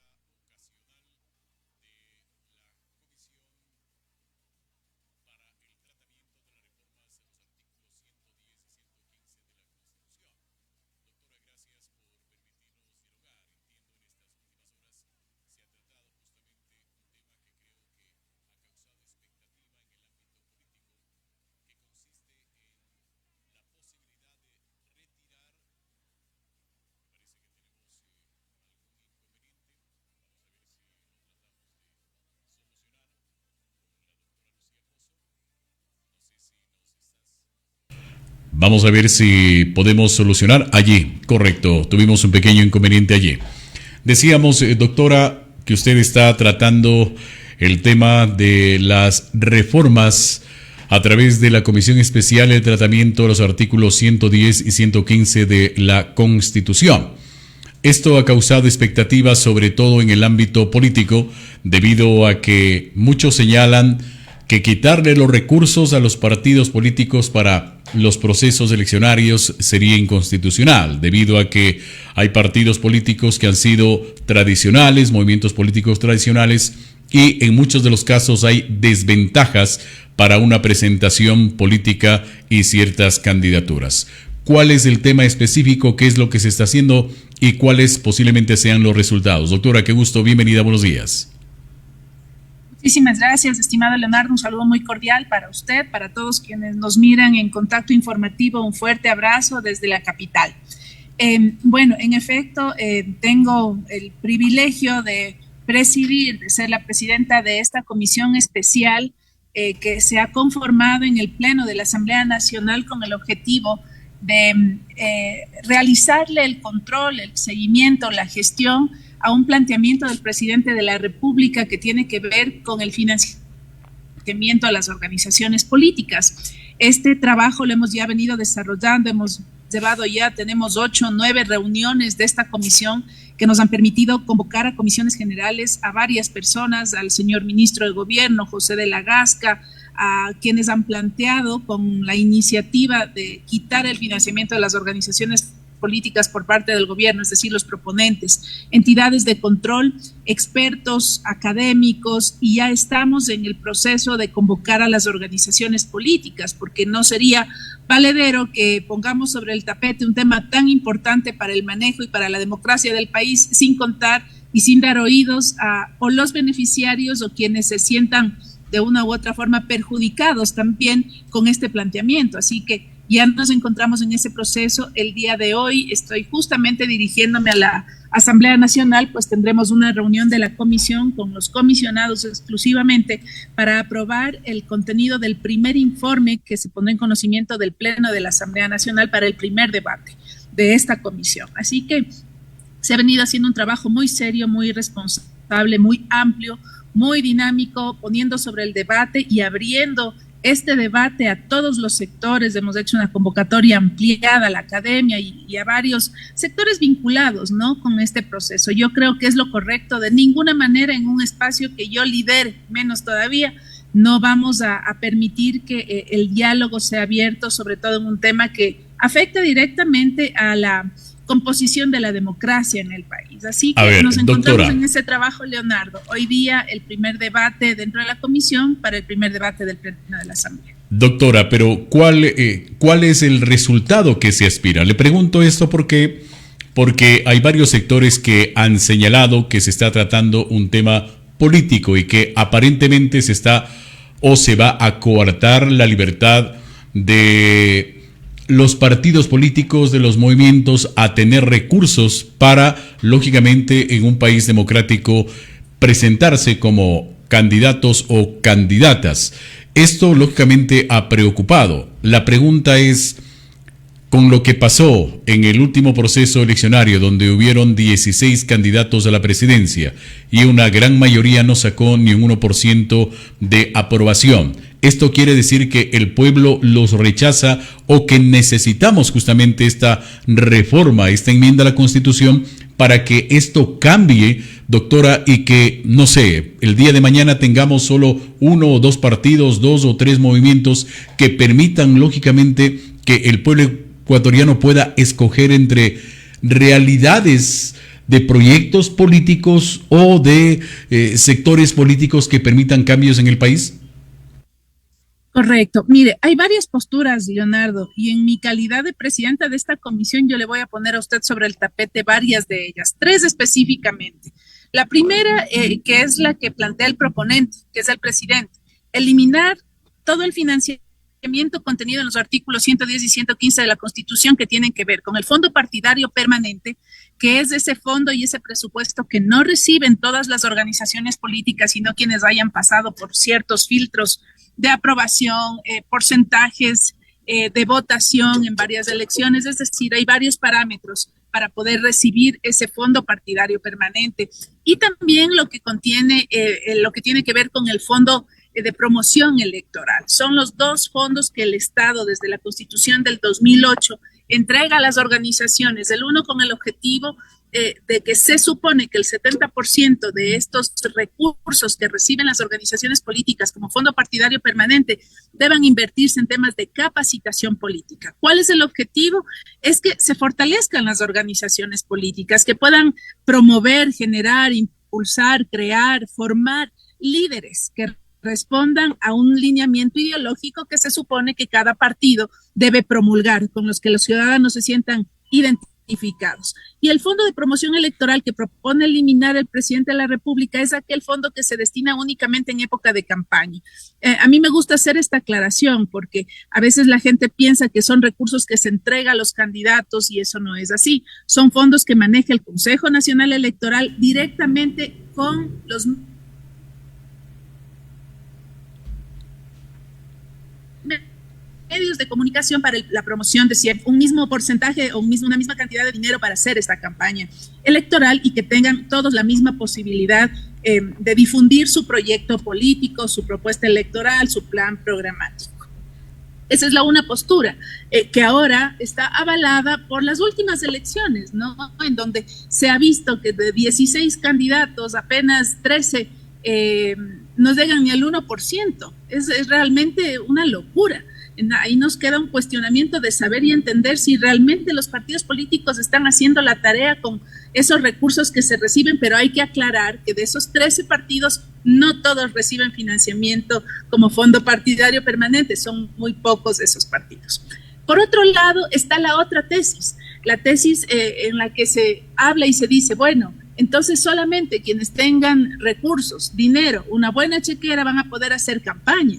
Vamos a ver si podemos solucionar allí. Correcto, tuvimos un pequeño inconveniente allí. Decíamos, doctora, que usted está tratando el tema de las reformas a través de la Comisión Especial de Tratamiento de los artículos 110 y 115 de la Constitución. Esto ha causado expectativas, sobre todo en el ámbito político, debido a que muchos señalan que quitarle los recursos a los partidos políticos para los procesos eleccionarios sería inconstitucional, debido a que hay partidos políticos que han sido tradicionales, movimientos políticos tradicionales, y en muchos de los casos hay desventajas para una presentación política y ciertas candidaturas. ¿Cuál es el tema específico? ¿Qué es lo que se está haciendo? ¿Y cuáles posiblemente sean los resultados? Doctora, qué gusto, bienvenida, buenos días. Muchísimas gracias, estimado Leonardo. Un saludo muy cordial para usted, para todos quienes nos miran en Contacto Informativo. Un fuerte abrazo desde la capital. Bueno, en efecto, tengo el privilegio de presidir, de ser la presidenta de esta comisión especial que se ha conformado en el Pleno de la Asamblea Nacional con el objetivo de realizarle el control, el seguimiento, la gestión a un planteamiento del presidente de la República que tiene que ver con el financiamiento a las organizaciones políticas. Este trabajo lo hemos ya venido desarrollando, tenemos 8 o 9 reuniones de esta comisión que nos han permitido convocar a comisiones generales a varias personas, al señor ministro de Gobierno, José de la Gasca, a quienes han planteado con la iniciativa de quitar el financiamiento de las organizaciones políticas por parte del gobierno, es decir, los proponentes, entidades de control, expertos, académicos, y ya estamos en el proceso de convocar a las organizaciones políticas, porque no sería valedero que pongamos sobre el tapete un tema tan importante para el manejo y para la democracia del país sin contar y sin dar oídos a o los beneficiarios o quienes se sientan de una u otra forma perjudicados también con este planteamiento. Así que ya nos encontramos en ese proceso. El día de hoy estoy justamente dirigiéndome a la Asamblea Nacional, pues tendremos una reunión de la comisión con los comisionados exclusivamente para aprobar el contenido del primer informe que se pone en conocimiento del Pleno de la Asamblea Nacional para el primer debate de esta comisión. Así que se ha venido haciendo un trabajo muy serio, muy responsable, muy amplio, muy dinámico, poniendo sobre el debate y abriendo este debate a todos los sectores. Hemos hecho una convocatoria ampliada a la academia y a varios sectores vinculados, ¿no?, con este proceso. Yo creo que es lo correcto. De ninguna manera en un espacio que yo lidere, menos todavía, no vamos a permitir que el diálogo sea abierto, sobre todo en un tema que afecta directamente a la composición de la democracia en el país. Así que nos encontramos, doctora, en ese trabajo, Leonardo. Hoy día el primer debate dentro de la comisión para el primer debate del Pleno de la Asamblea. Doctora, pero ¿cuál es el resultado que se aspira? Le pregunto esto porque hay varios sectores que han señalado que se está tratando un tema político y que aparentemente se va a coartar la libertad de los partidos políticos, de los movimientos, a tener recursos para, lógicamente, en un país democrático, presentarse como candidatos o candidatas. Esto, lógicamente, ha preocupado. La pregunta es, con lo que pasó en el último proceso eleccionario, donde hubieron 16 candidatos a la presidencia y una gran mayoría no sacó ni un 1% de aprobación, ¿esto quiere decir que el pueblo los rechaza o que necesitamos justamente esta reforma, esta enmienda a la Constitución para que esto cambie, doctora, y que, no sé, el día de mañana tengamos solo 1 o 2 partidos, 2 o 3 movimientos que permitan, lógicamente, que el pueblo ecuatoriano pueda escoger entre realidades de proyectos políticos o de sectores políticos que permitan cambios en el país? Correcto. Mire, hay varias posturas, Leonardo, y en mi calidad de presidenta de esta comisión yo le voy a poner a usted sobre el tapete varias de ellas, 3 específicamente. La primera, que es la que plantea el proponente, que es el presidente, eliminar todo el financiamiento contenido en los artículos 110 y 115 de la Constitución que tienen que ver con el fondo partidario permanente, que es ese fondo y ese presupuesto que no reciben todas las organizaciones políticas, sino quienes hayan pasado por ciertos filtros de aprobación, porcentajes de votación en varias elecciones, es decir, hay varios parámetros para poder recibir ese fondo partidario permanente. Y también lo que contiene, lo que tiene que ver con el fondo de promoción electoral. Son los dos fondos que el Estado, desde la Constitución del 2008, entrega a las organizaciones, el uno con el objetivo de que se supone que el 70% de estos recursos que reciben las organizaciones políticas como fondo partidario permanente deban invertirse en temas de capacitación política. ¿Cuál es el objetivo? Es que se fortalezcan las organizaciones políticas, que puedan promover, generar, impulsar, crear, formar líderes que respondan a un lineamiento ideológico que se supone que cada partido debe promulgar, con los que los ciudadanos se sientan identificados. Y el fondo de promoción electoral que propone eliminar el presidente de la República es aquel fondo que se destina únicamente en época de campaña. A mí me gusta hacer esta aclaración porque a veces la gente piensa que son recursos que se entrega a los candidatos y eso no es así. Son fondos que maneja el Consejo Nacional Electoral directamente con los medios de comunicación para la promoción de un mismo porcentaje o una misma cantidad de dinero para hacer esta campaña electoral y que tengan todos la misma posibilidad de difundir su proyecto político, su propuesta electoral, su plan programático. Esa es una postura que ahora está avalada por las últimas elecciones, ¿no? En donde se ha visto que de 16 candidatos, apenas 13 no llegan ni al 1%. Es realmente una locura. Ahí nos queda un cuestionamiento de saber y entender si realmente los partidos políticos están haciendo la tarea con esos recursos que se reciben, pero hay que aclarar que de esos 13 partidos no todos reciben financiamiento como fondo partidario permanente, son muy pocos de esos partidos. Por otro lado está la otra tesis, la tesis en la que se habla y se dice, bueno, entonces solamente quienes tengan recursos, dinero, una buena chequera van a poder hacer campaña,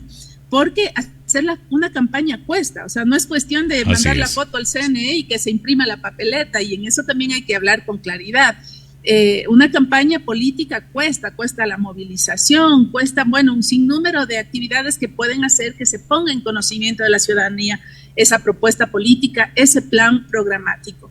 porque hacer una campaña cuesta, o sea, no es cuestión de mandar la foto al CNE y que se imprima la papeleta, y en eso también hay que hablar con claridad. Una campaña política cuesta la movilización, cuesta, un sinnúmero de actividades que pueden hacer que se ponga en conocimiento de la ciudadanía esa propuesta política, ese plan programático.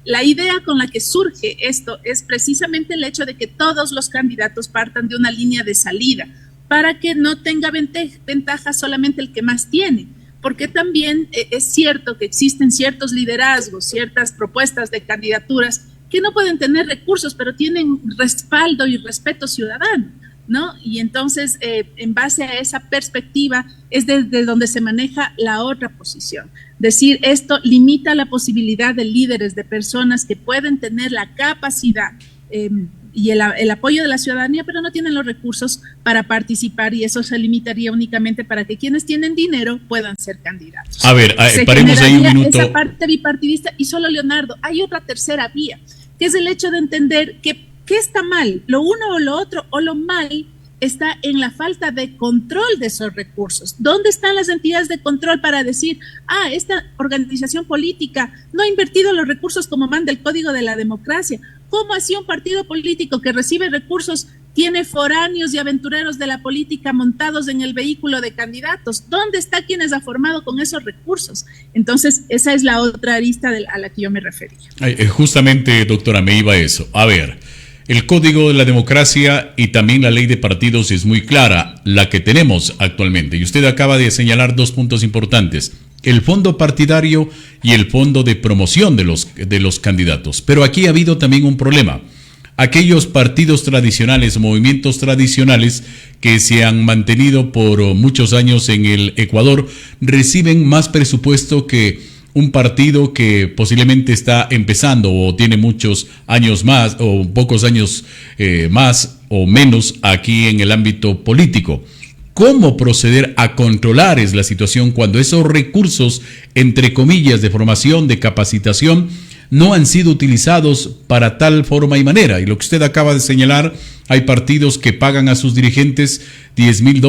La idea con la que surge esto es precisamente el hecho de que todos los candidatos partan de una línea de salida, para que no tenga ventaja solamente el que más tiene, porque también es cierto que existen ciertos liderazgos, ciertas propuestas de candidaturas que no pueden tener recursos, pero tienen respaldo y respeto ciudadano, ¿no? Y entonces, en base a esa perspectiva, es desde donde se maneja la otra posición. Decir, esto limita la posibilidad de líderes, de personas que pueden tener la capacidad y el apoyo de la ciudadanía, pero no tienen los recursos para participar, y eso se limitaría únicamente para que quienes tienen dinero puedan ser candidatos. A ver, paremos ahí un minuto. Esa parte bipartidista, y solo, Leonardo, hay otra tercera vía, que es el hecho de entender que ¿qué está mal? ¿Lo uno o lo otro? ¿O lo mal está en la falta de control de esos recursos? ¿Dónde están las entidades de control para decir, esta organización política no ha invertido los recursos como manda el Código de la Democracia? ¿Cómo así un partido político que recibe recursos tiene foráneos y aventureros de la política montados en el vehículo de candidatos? ¿Dónde está quienes ha formado con esos recursos? Entonces, esa es la otra arista a la que yo me refería. Justamente, doctora, me iba a eso. A ver, el Código de la Democracia y también la ley de partidos es muy clara, la que tenemos actualmente. Y usted acaba de señalar dos puntos importantes: el fondo partidario y el fondo de promoción de los candidatos. Pero aquí ha habido también un problema. Aquellos partidos tradicionales, movimientos tradicionales que se han mantenido por muchos años en el Ecuador, reciben más presupuesto que un partido que posiblemente está empezando o tiene muchos años más o pocos años más o menos aquí en el ámbito político. ¿Cómo proceder a controlar la situación cuando esos recursos, entre comillas, de formación, de capacitación, no han sido utilizados para tal forma y manera? Y lo que usted acaba de señalar, hay partidos que pagan a sus dirigentes $10,000,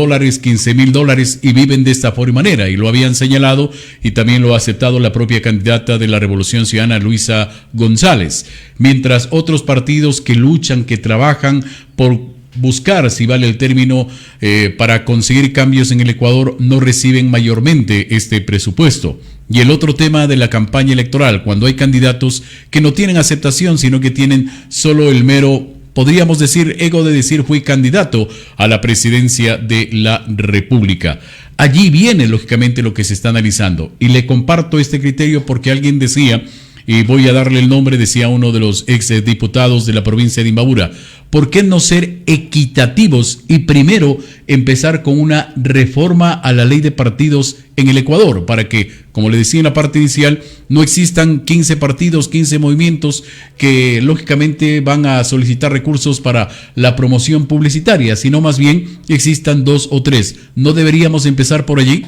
$15,000 y viven de esta forma y manera, y lo habían señalado y también lo ha aceptado la propia candidata de la Revolución Ciudadana, Luisa González, mientras otros partidos que luchan, que trabajan por buscar, si vale el término, para conseguir cambios en el Ecuador, no reciben mayormente este presupuesto. Y el otro tema de la campaña electoral, cuando hay candidatos que no tienen aceptación, sino que tienen solo el mero, podríamos decir, ego de decir fui candidato a la presidencia de la República. Allí viene, lógicamente, lo que se está analizando. Y le comparto este criterio porque alguien decía, y voy a darle el nombre, decía uno de los exdiputados de la provincia de Imbabura, ¿por qué no ser equitativos y primero empezar con una reforma a la ley de partidos en el Ecuador? Para que, como le decía en la parte inicial, no existan 15 partidos, 15 movimientos que lógicamente van a solicitar recursos para la promoción publicitaria, sino más bien existan 2 o 3. ¿No deberíamos empezar por allí?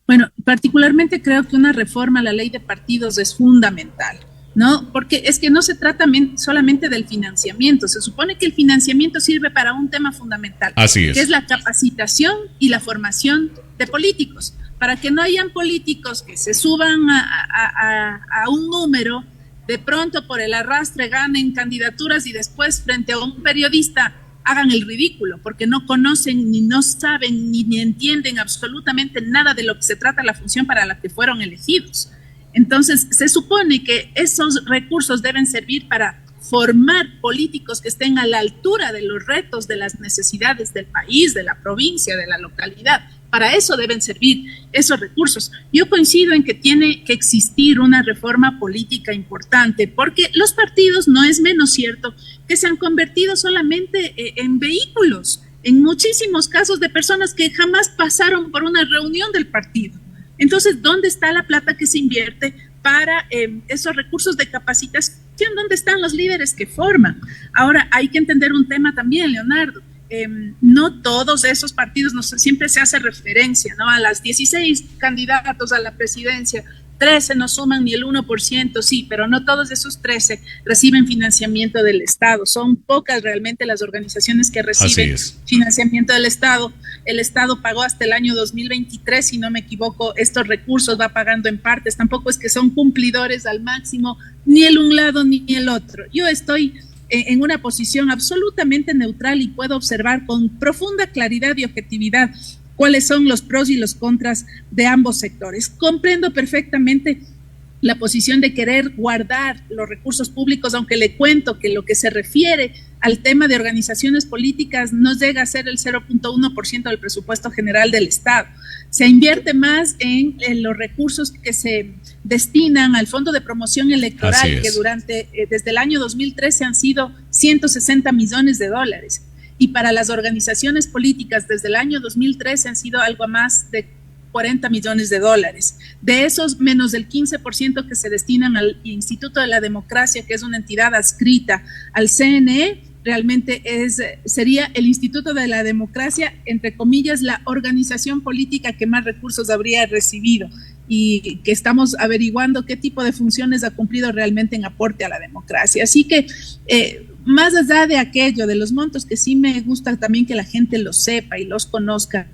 Bueno, particularmente creo que una reforma a la ley de partidos es fundamental, ¿no? Porque es que no se trata solamente del financiamiento, se supone que el financiamiento sirve para un tema fundamental, así es, que es la capacitación y la formación de políticos, para que no hayan políticos que se suban a un número, de pronto por el arrastre ganen candidaturas y después frente a un periodista hagan el ridículo, porque no conocen, ni no saben, ni entienden absolutamente nada de lo que se trata la función para la que fueron elegidos. Entonces, se supone que esos recursos deben servir para formar políticos que estén a la altura de los retos, de las necesidades del país, de la provincia, de la localidad. Para eso deben servir esos recursos. Yo coincido en que tiene que existir una reforma política importante, porque los partidos, no es menos cierto, que se han convertido solamente en vehículos, en muchísimos casos de personas que jamás pasaron por una reunión del partido. Entonces, ¿dónde está la plata que se invierte para esos recursos de capacitación? ¿Dónde están los líderes que forman? Ahora, hay que entender un tema también, Leonardo. No todos esos partidos, siempre se hace referencia, ¿no? A las 16 candidatos a la presidencia, 13 no suman ni el 1%, sí, pero no todos esos 13 reciben financiamiento del Estado. Son pocas realmente las organizaciones que reciben financiamiento del Estado. El Estado pagó hasta el año 2023, si no me equivoco, estos recursos va pagando en partes. Tampoco es que son cumplidores al máximo, ni el un lado ni el otro. Yo estoy en una posición absolutamente neutral y puedo observar con profunda claridad y objetividad cuáles son los pros y los contras de ambos sectores. Comprendo perfectamente la posición de querer guardar los recursos públicos, aunque le cuento que lo que se refiere al tema de organizaciones políticas no llega a ser el 0.1% del presupuesto general del Estado. Se invierte más en los recursos que se destinan al Fondo de Promoción Electoral, que desde el año 2013 han sido 160 millones de dólares. Y para las organizaciones políticas desde el año 2013 han sido algo más de 40 millones de dólares. De esos, menos del 15% que se destinan al Instituto de la Democracia, que es una entidad adscrita al CNE, realmente sería el Instituto de la Democracia, entre comillas, la organización política que más recursos habría recibido, y que estamos averiguando qué tipo de funciones ha cumplido realmente en aporte a la democracia. Así que, más allá de aquello, de los montos, que sí me gusta también que la gente los sepa y los conozca,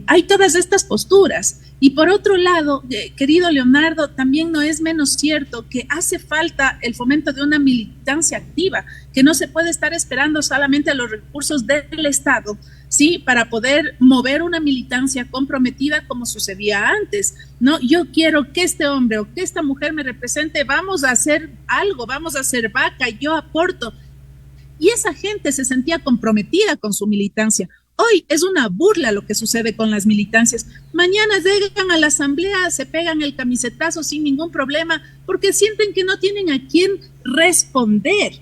hay todas estas posturas. Y por otro lado, querido Leonardo, también no es menos cierto que hace falta el fomento de una militancia activa, que no se puede estar esperando solamente a los recursos del Estado, ¿sí? Para poder mover una militancia comprometida como sucedía antes, ¿no? Yo quiero que este hombre o que esta mujer me represente, vamos a hacer algo, vamos a hacer vaca, yo aporto. Y esa gente se sentía comprometida con su militancia. Hoy es una burla lo que sucede con las militancias. Mañana llegan a la asamblea, se pegan el camisetazo sin ningún problema, porque sienten que no tienen a quién responder,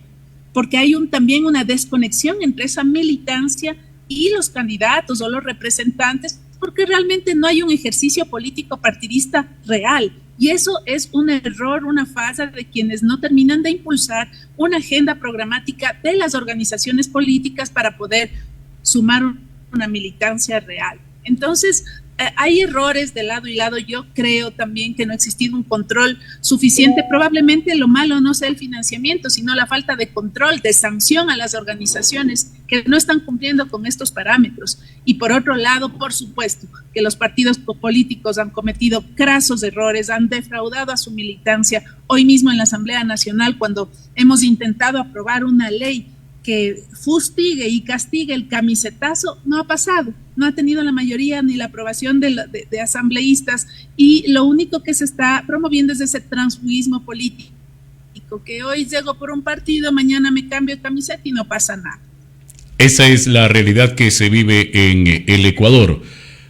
porque hay también una desconexión entre esa militancia y los candidatos o los representantes, porque realmente no hay un ejercicio político partidista real. Y eso es un error, una falla de quienes no terminan de impulsar una agenda programática de las organizaciones políticas para poder sumar una militancia real. Entonces, hay errores de lado y lado. Yo creo también que no ha existido un control suficiente. Probablemente lo malo no sea el financiamiento, sino la falta de control, de sanción a las organizaciones que no están cumpliendo con estos parámetros. Y por otro lado, por supuesto, que los partidos políticos han cometido crasos errores, han defraudado a su militancia. Hoy mismo en la Asamblea Nacional, cuando hemos intentado aprobar una ley que fustigue y castigue el camisetazo, no ha pasado, no ha tenido la mayoría ni la aprobación de asambleístas, y lo único que se está promoviendo es ese transfugismo político, que hoy llego por un partido, mañana me cambio de camiseta y no pasa nada. Esa es la realidad que se vive en el Ecuador.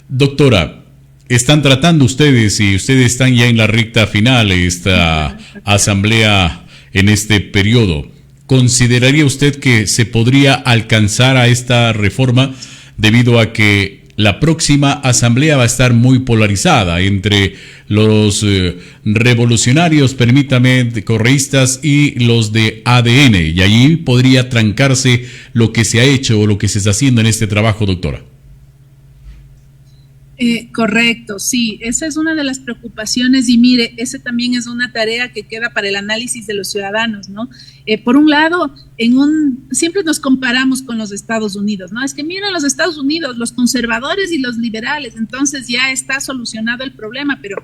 Doctora, están tratando ustedes, y ustedes están ya en la recta final de esta asamblea en este periodo. ¿Consideraría usted que se podría alcanzar a esta reforma debido a que la próxima asamblea va a estar muy polarizada entre los revolucionarios, permítame, correístas, y los de ADN? Y allí podría trancarse lo que se ha hecho o lo que se está haciendo en este trabajo, doctora. Correcto, sí, esa es una de las preocupaciones, y mire, esa también es una tarea que queda para el análisis de los ciudadanos, ¿no? Por un lado, siempre nos comparamos con los Estados Unidos, ¿no? Es que miren los Estados Unidos, los conservadores y los liberales, entonces ya está solucionado el problema, pero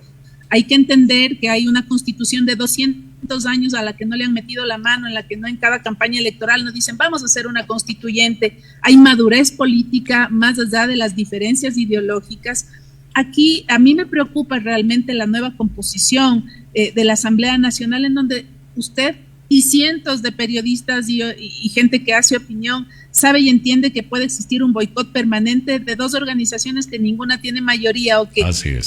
hay que entender que hay una constitución de 200 años a la que no le han metido la mano, en la que no en cada campaña electoral nos dicen vamos a hacer una constituyente. Hay madurez política más allá de las diferencias ideológicas. Aquí a mí me preocupa realmente la nueva composición de la Asamblea Nacional, en donde usted y cientos de periodistas y gente que hace opinión sabe y entiende que puede existir un boicot permanente de dos organizaciones que ninguna tiene mayoría, o que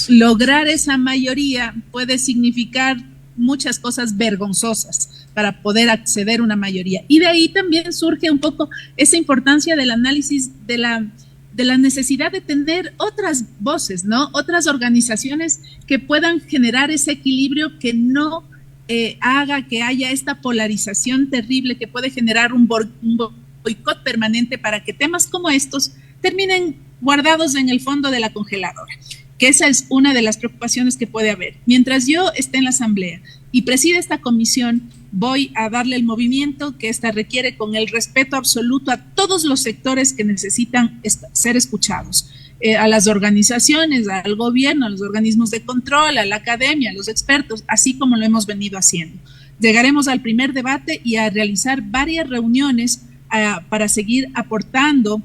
lograr esa mayoría puede significar muchas cosas vergonzosas para poder acceder a una mayoría. Y de ahí también surge un poco esa importancia del análisis de la necesidad de tener otras voces, ¿no? Otras organizaciones que puedan generar ese equilibrio, que no haga que haya esta polarización terrible que puede generar un boicot permanente, para que temas como estos terminen guardados en el fondo de la congeladora, que esa es una de las preocupaciones que puede haber. Mientras yo esté en la Asamblea y presida esta comisión, voy a darle el movimiento que esta requiere, con el respeto absoluto a todos los sectores que necesitan ser escuchados, a las organizaciones, al gobierno, a los organismos de control, a la academia, a los expertos, así como lo hemos venido haciendo. Llegaremos al primer debate y a realizar varias reuniones para seguir aportando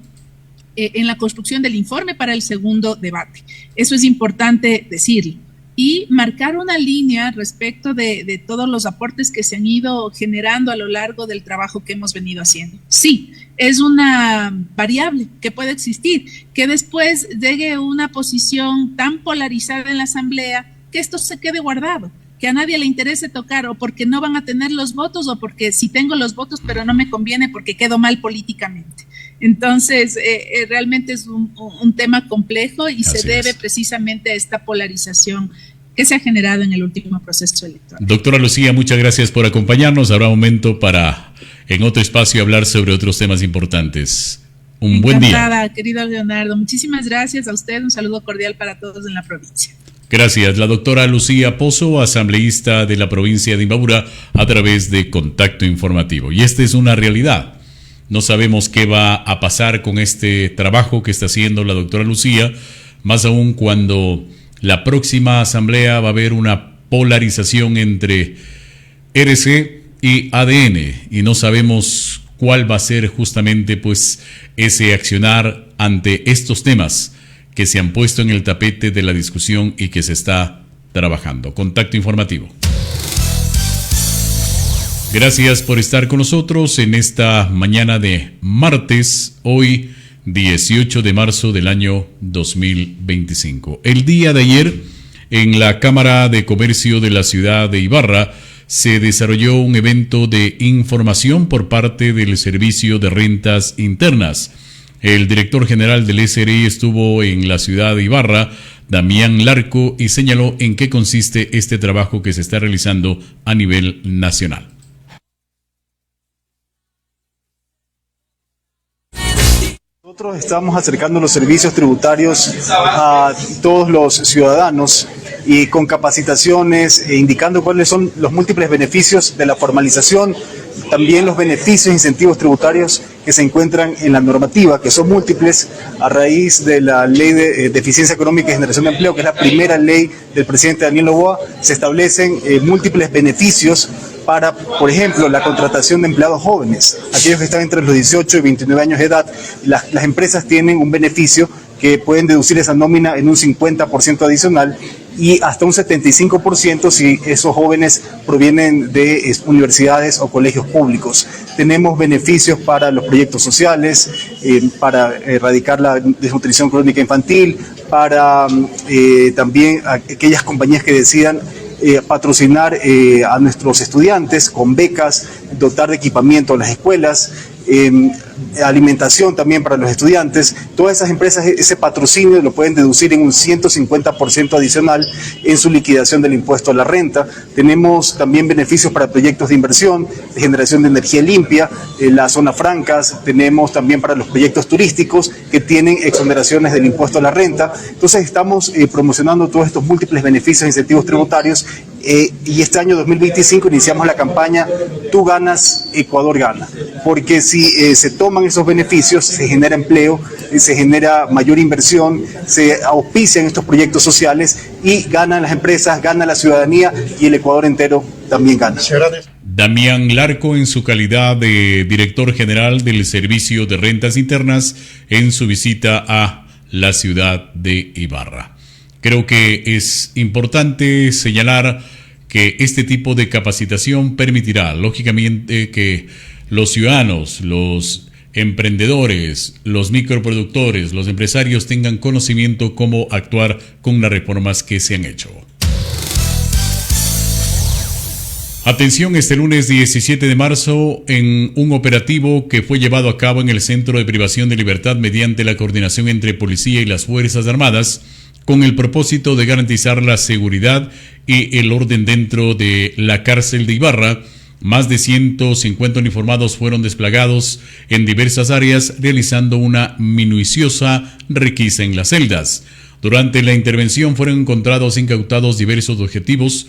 en la construcción del informe para el segundo debate. Eso es importante decirlo. Y marcar una línea respecto de todos los aportes que se han ido generando a lo largo del trabajo que hemos venido haciendo. Sí, es una variable que puede existir, que después llegue una posición tan polarizada en la Asamblea que esto se quede guardado, que a nadie le interese tocar, o porque no van a tener los votos, o porque sí tengo los votos pero no me conviene porque quedo mal políticamente. Entonces, realmente es un tema complejo, y se debe precisamente a esta polarización que se ha generado en el último proceso electoral. Doctora Lucía, muchas gracias por acompañarnos. Habrá momento para, en otro espacio, hablar sobre otros temas importantes. Un buen día. Encantada, querido Leonardo. Muchísimas gracias a usted. Un saludo cordial para todos en la provincia. Gracias. La doctora Lucía Pozo, asambleísta de la provincia de Imbabura, a través de Contacto Informativo. Y esta es una realidad. No sabemos qué va a pasar con este trabajo que está haciendo la doctora Lucía, más aún cuando la próxima asamblea va a haber una polarización entre RC y ADN, y no sabemos cuál va a ser justamente pues ese accionar ante estos temas que se han puesto en el tapete de la discusión y que se está trabajando. Contacto Informativo. Gracias por estar con nosotros en esta mañana de martes, hoy 18 de marzo del año 2025. El día de ayer, en la Cámara de Comercio de la ciudad de Ibarra, se desarrolló un evento de información por parte del Servicio de Rentas Internas. El director general del SRI estuvo en la ciudad de Ibarra, Damián Larco, y señaló en qué consiste este trabajo que se está realizando a nivel nacional. Nosotros estamos acercando los servicios tributarios a todos los ciudadanos, y con capacitaciones, indicando cuáles son los múltiples beneficios de la formalización, también los beneficios e incentivos tributarios que se encuentran en la normativa, que son múltiples a raíz de la Ley de Eficiencia Económica y Generación de Empleo, que es la primera ley del presidente Daniel Noboa. Se establecen múltiples beneficios para, por ejemplo, la contratación de empleados jóvenes, aquellos que están entre los 18 y 29 años de edad. Las empresas tienen un beneficio que pueden deducir esa nómina en un 50% adicional y hasta un 75% si esos jóvenes provienen de universidades o colegios públicos. Tenemos beneficios para los proyectos sociales, para erradicar la desnutrición crónica infantil, para también aquellas compañías que decidan patrocinar a nuestros estudiantes con becas, dotar de equipamiento a las escuelas, alimentación también para los estudiantes. Todas esas empresas ese patrocinio lo pueden deducir en un 150% adicional en su liquidación del impuesto a la renta. Tenemos también beneficios para proyectos de inversión, de generación de energía limpia, las zonas francas. Tenemos también para los proyectos turísticos que tienen exoneraciones del impuesto a la renta. Entonces estamos promocionando todos estos múltiples beneficios e incentivos tributarios. Y este año 2025 iniciamos la campaña Tú ganas, Ecuador gana, porque si se toman esos beneficios, se genera empleo, se genera mayor inversión, se auspician estos proyectos sociales y ganan las empresas, gana la ciudadanía y el Ecuador entero también gana. Damián Larco, en su calidad de director general del Servicio de Rentas Internas, en su visita a la ciudad de Ibarra. Creo que es importante señalar que este tipo de capacitación permitirá, lógicamente, que los ciudadanos, los emprendedores, los microproductores, los empresarios tengan conocimiento cómo actuar con las reformas que se han hecho. Atención, este lunes 17 de marzo, en un operativo que fue llevado a cabo en el Centro de Privación de Libertad mediante la coordinación entre Policía y las Fuerzas Armadas, con el propósito de garantizar la seguridad y el orden dentro de la cárcel de Ibarra. Más de 150 uniformados fueron desplegados en diversas áreas, realizando una minuciosa requisa en las celdas. Durante la intervención fueron encontrados e incautados diversos objetivos,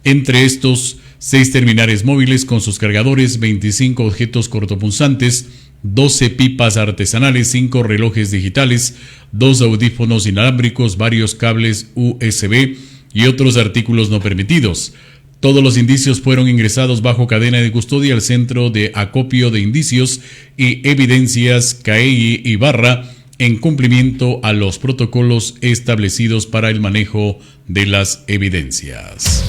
entre estos 6 terminales móviles con sus cargadores, 25 objetos cortopunzantes, 12 pipas artesanales, 5 relojes digitales, 2 audífonos inalámbricos, varios cables USB y otros artículos no permitidos. Todos los indicios fueron ingresados bajo cadena de custodia al Centro de Acopio de Indicios y Evidencias CAEI Ibarra, en cumplimiento a los protocolos establecidos para el manejo de las evidencias.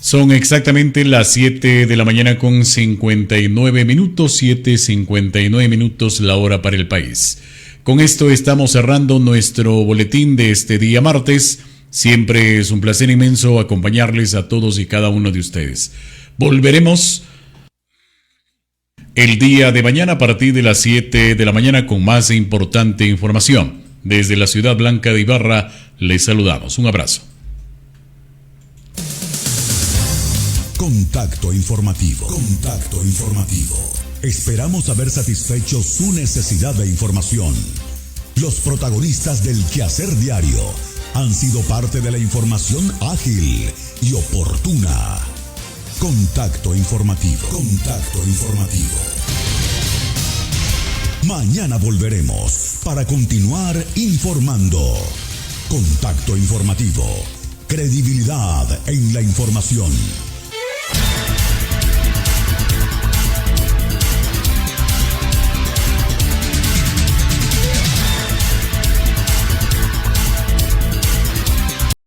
Son exactamente las 7 de la mañana con 59 minutos, 7:59 minutos la hora para el país. Con esto estamos cerrando nuestro boletín de este día martes. Siempre es un placer inmenso acompañarles a todos y cada uno de ustedes. Volveremos el día de mañana a partir de las 7 de la mañana con más e importante información. Desde la Ciudad Blanca de Ibarra les saludamos. Un abrazo. Contacto informativo. Contacto informativo. Esperamos haber satisfecho su necesidad de información. Los protagonistas del quehacer diario han sido parte de la información ágil y oportuna. Contacto informativo. Contacto informativo. Mañana volveremos para continuar informando. Contacto informativo. Credibilidad en la información.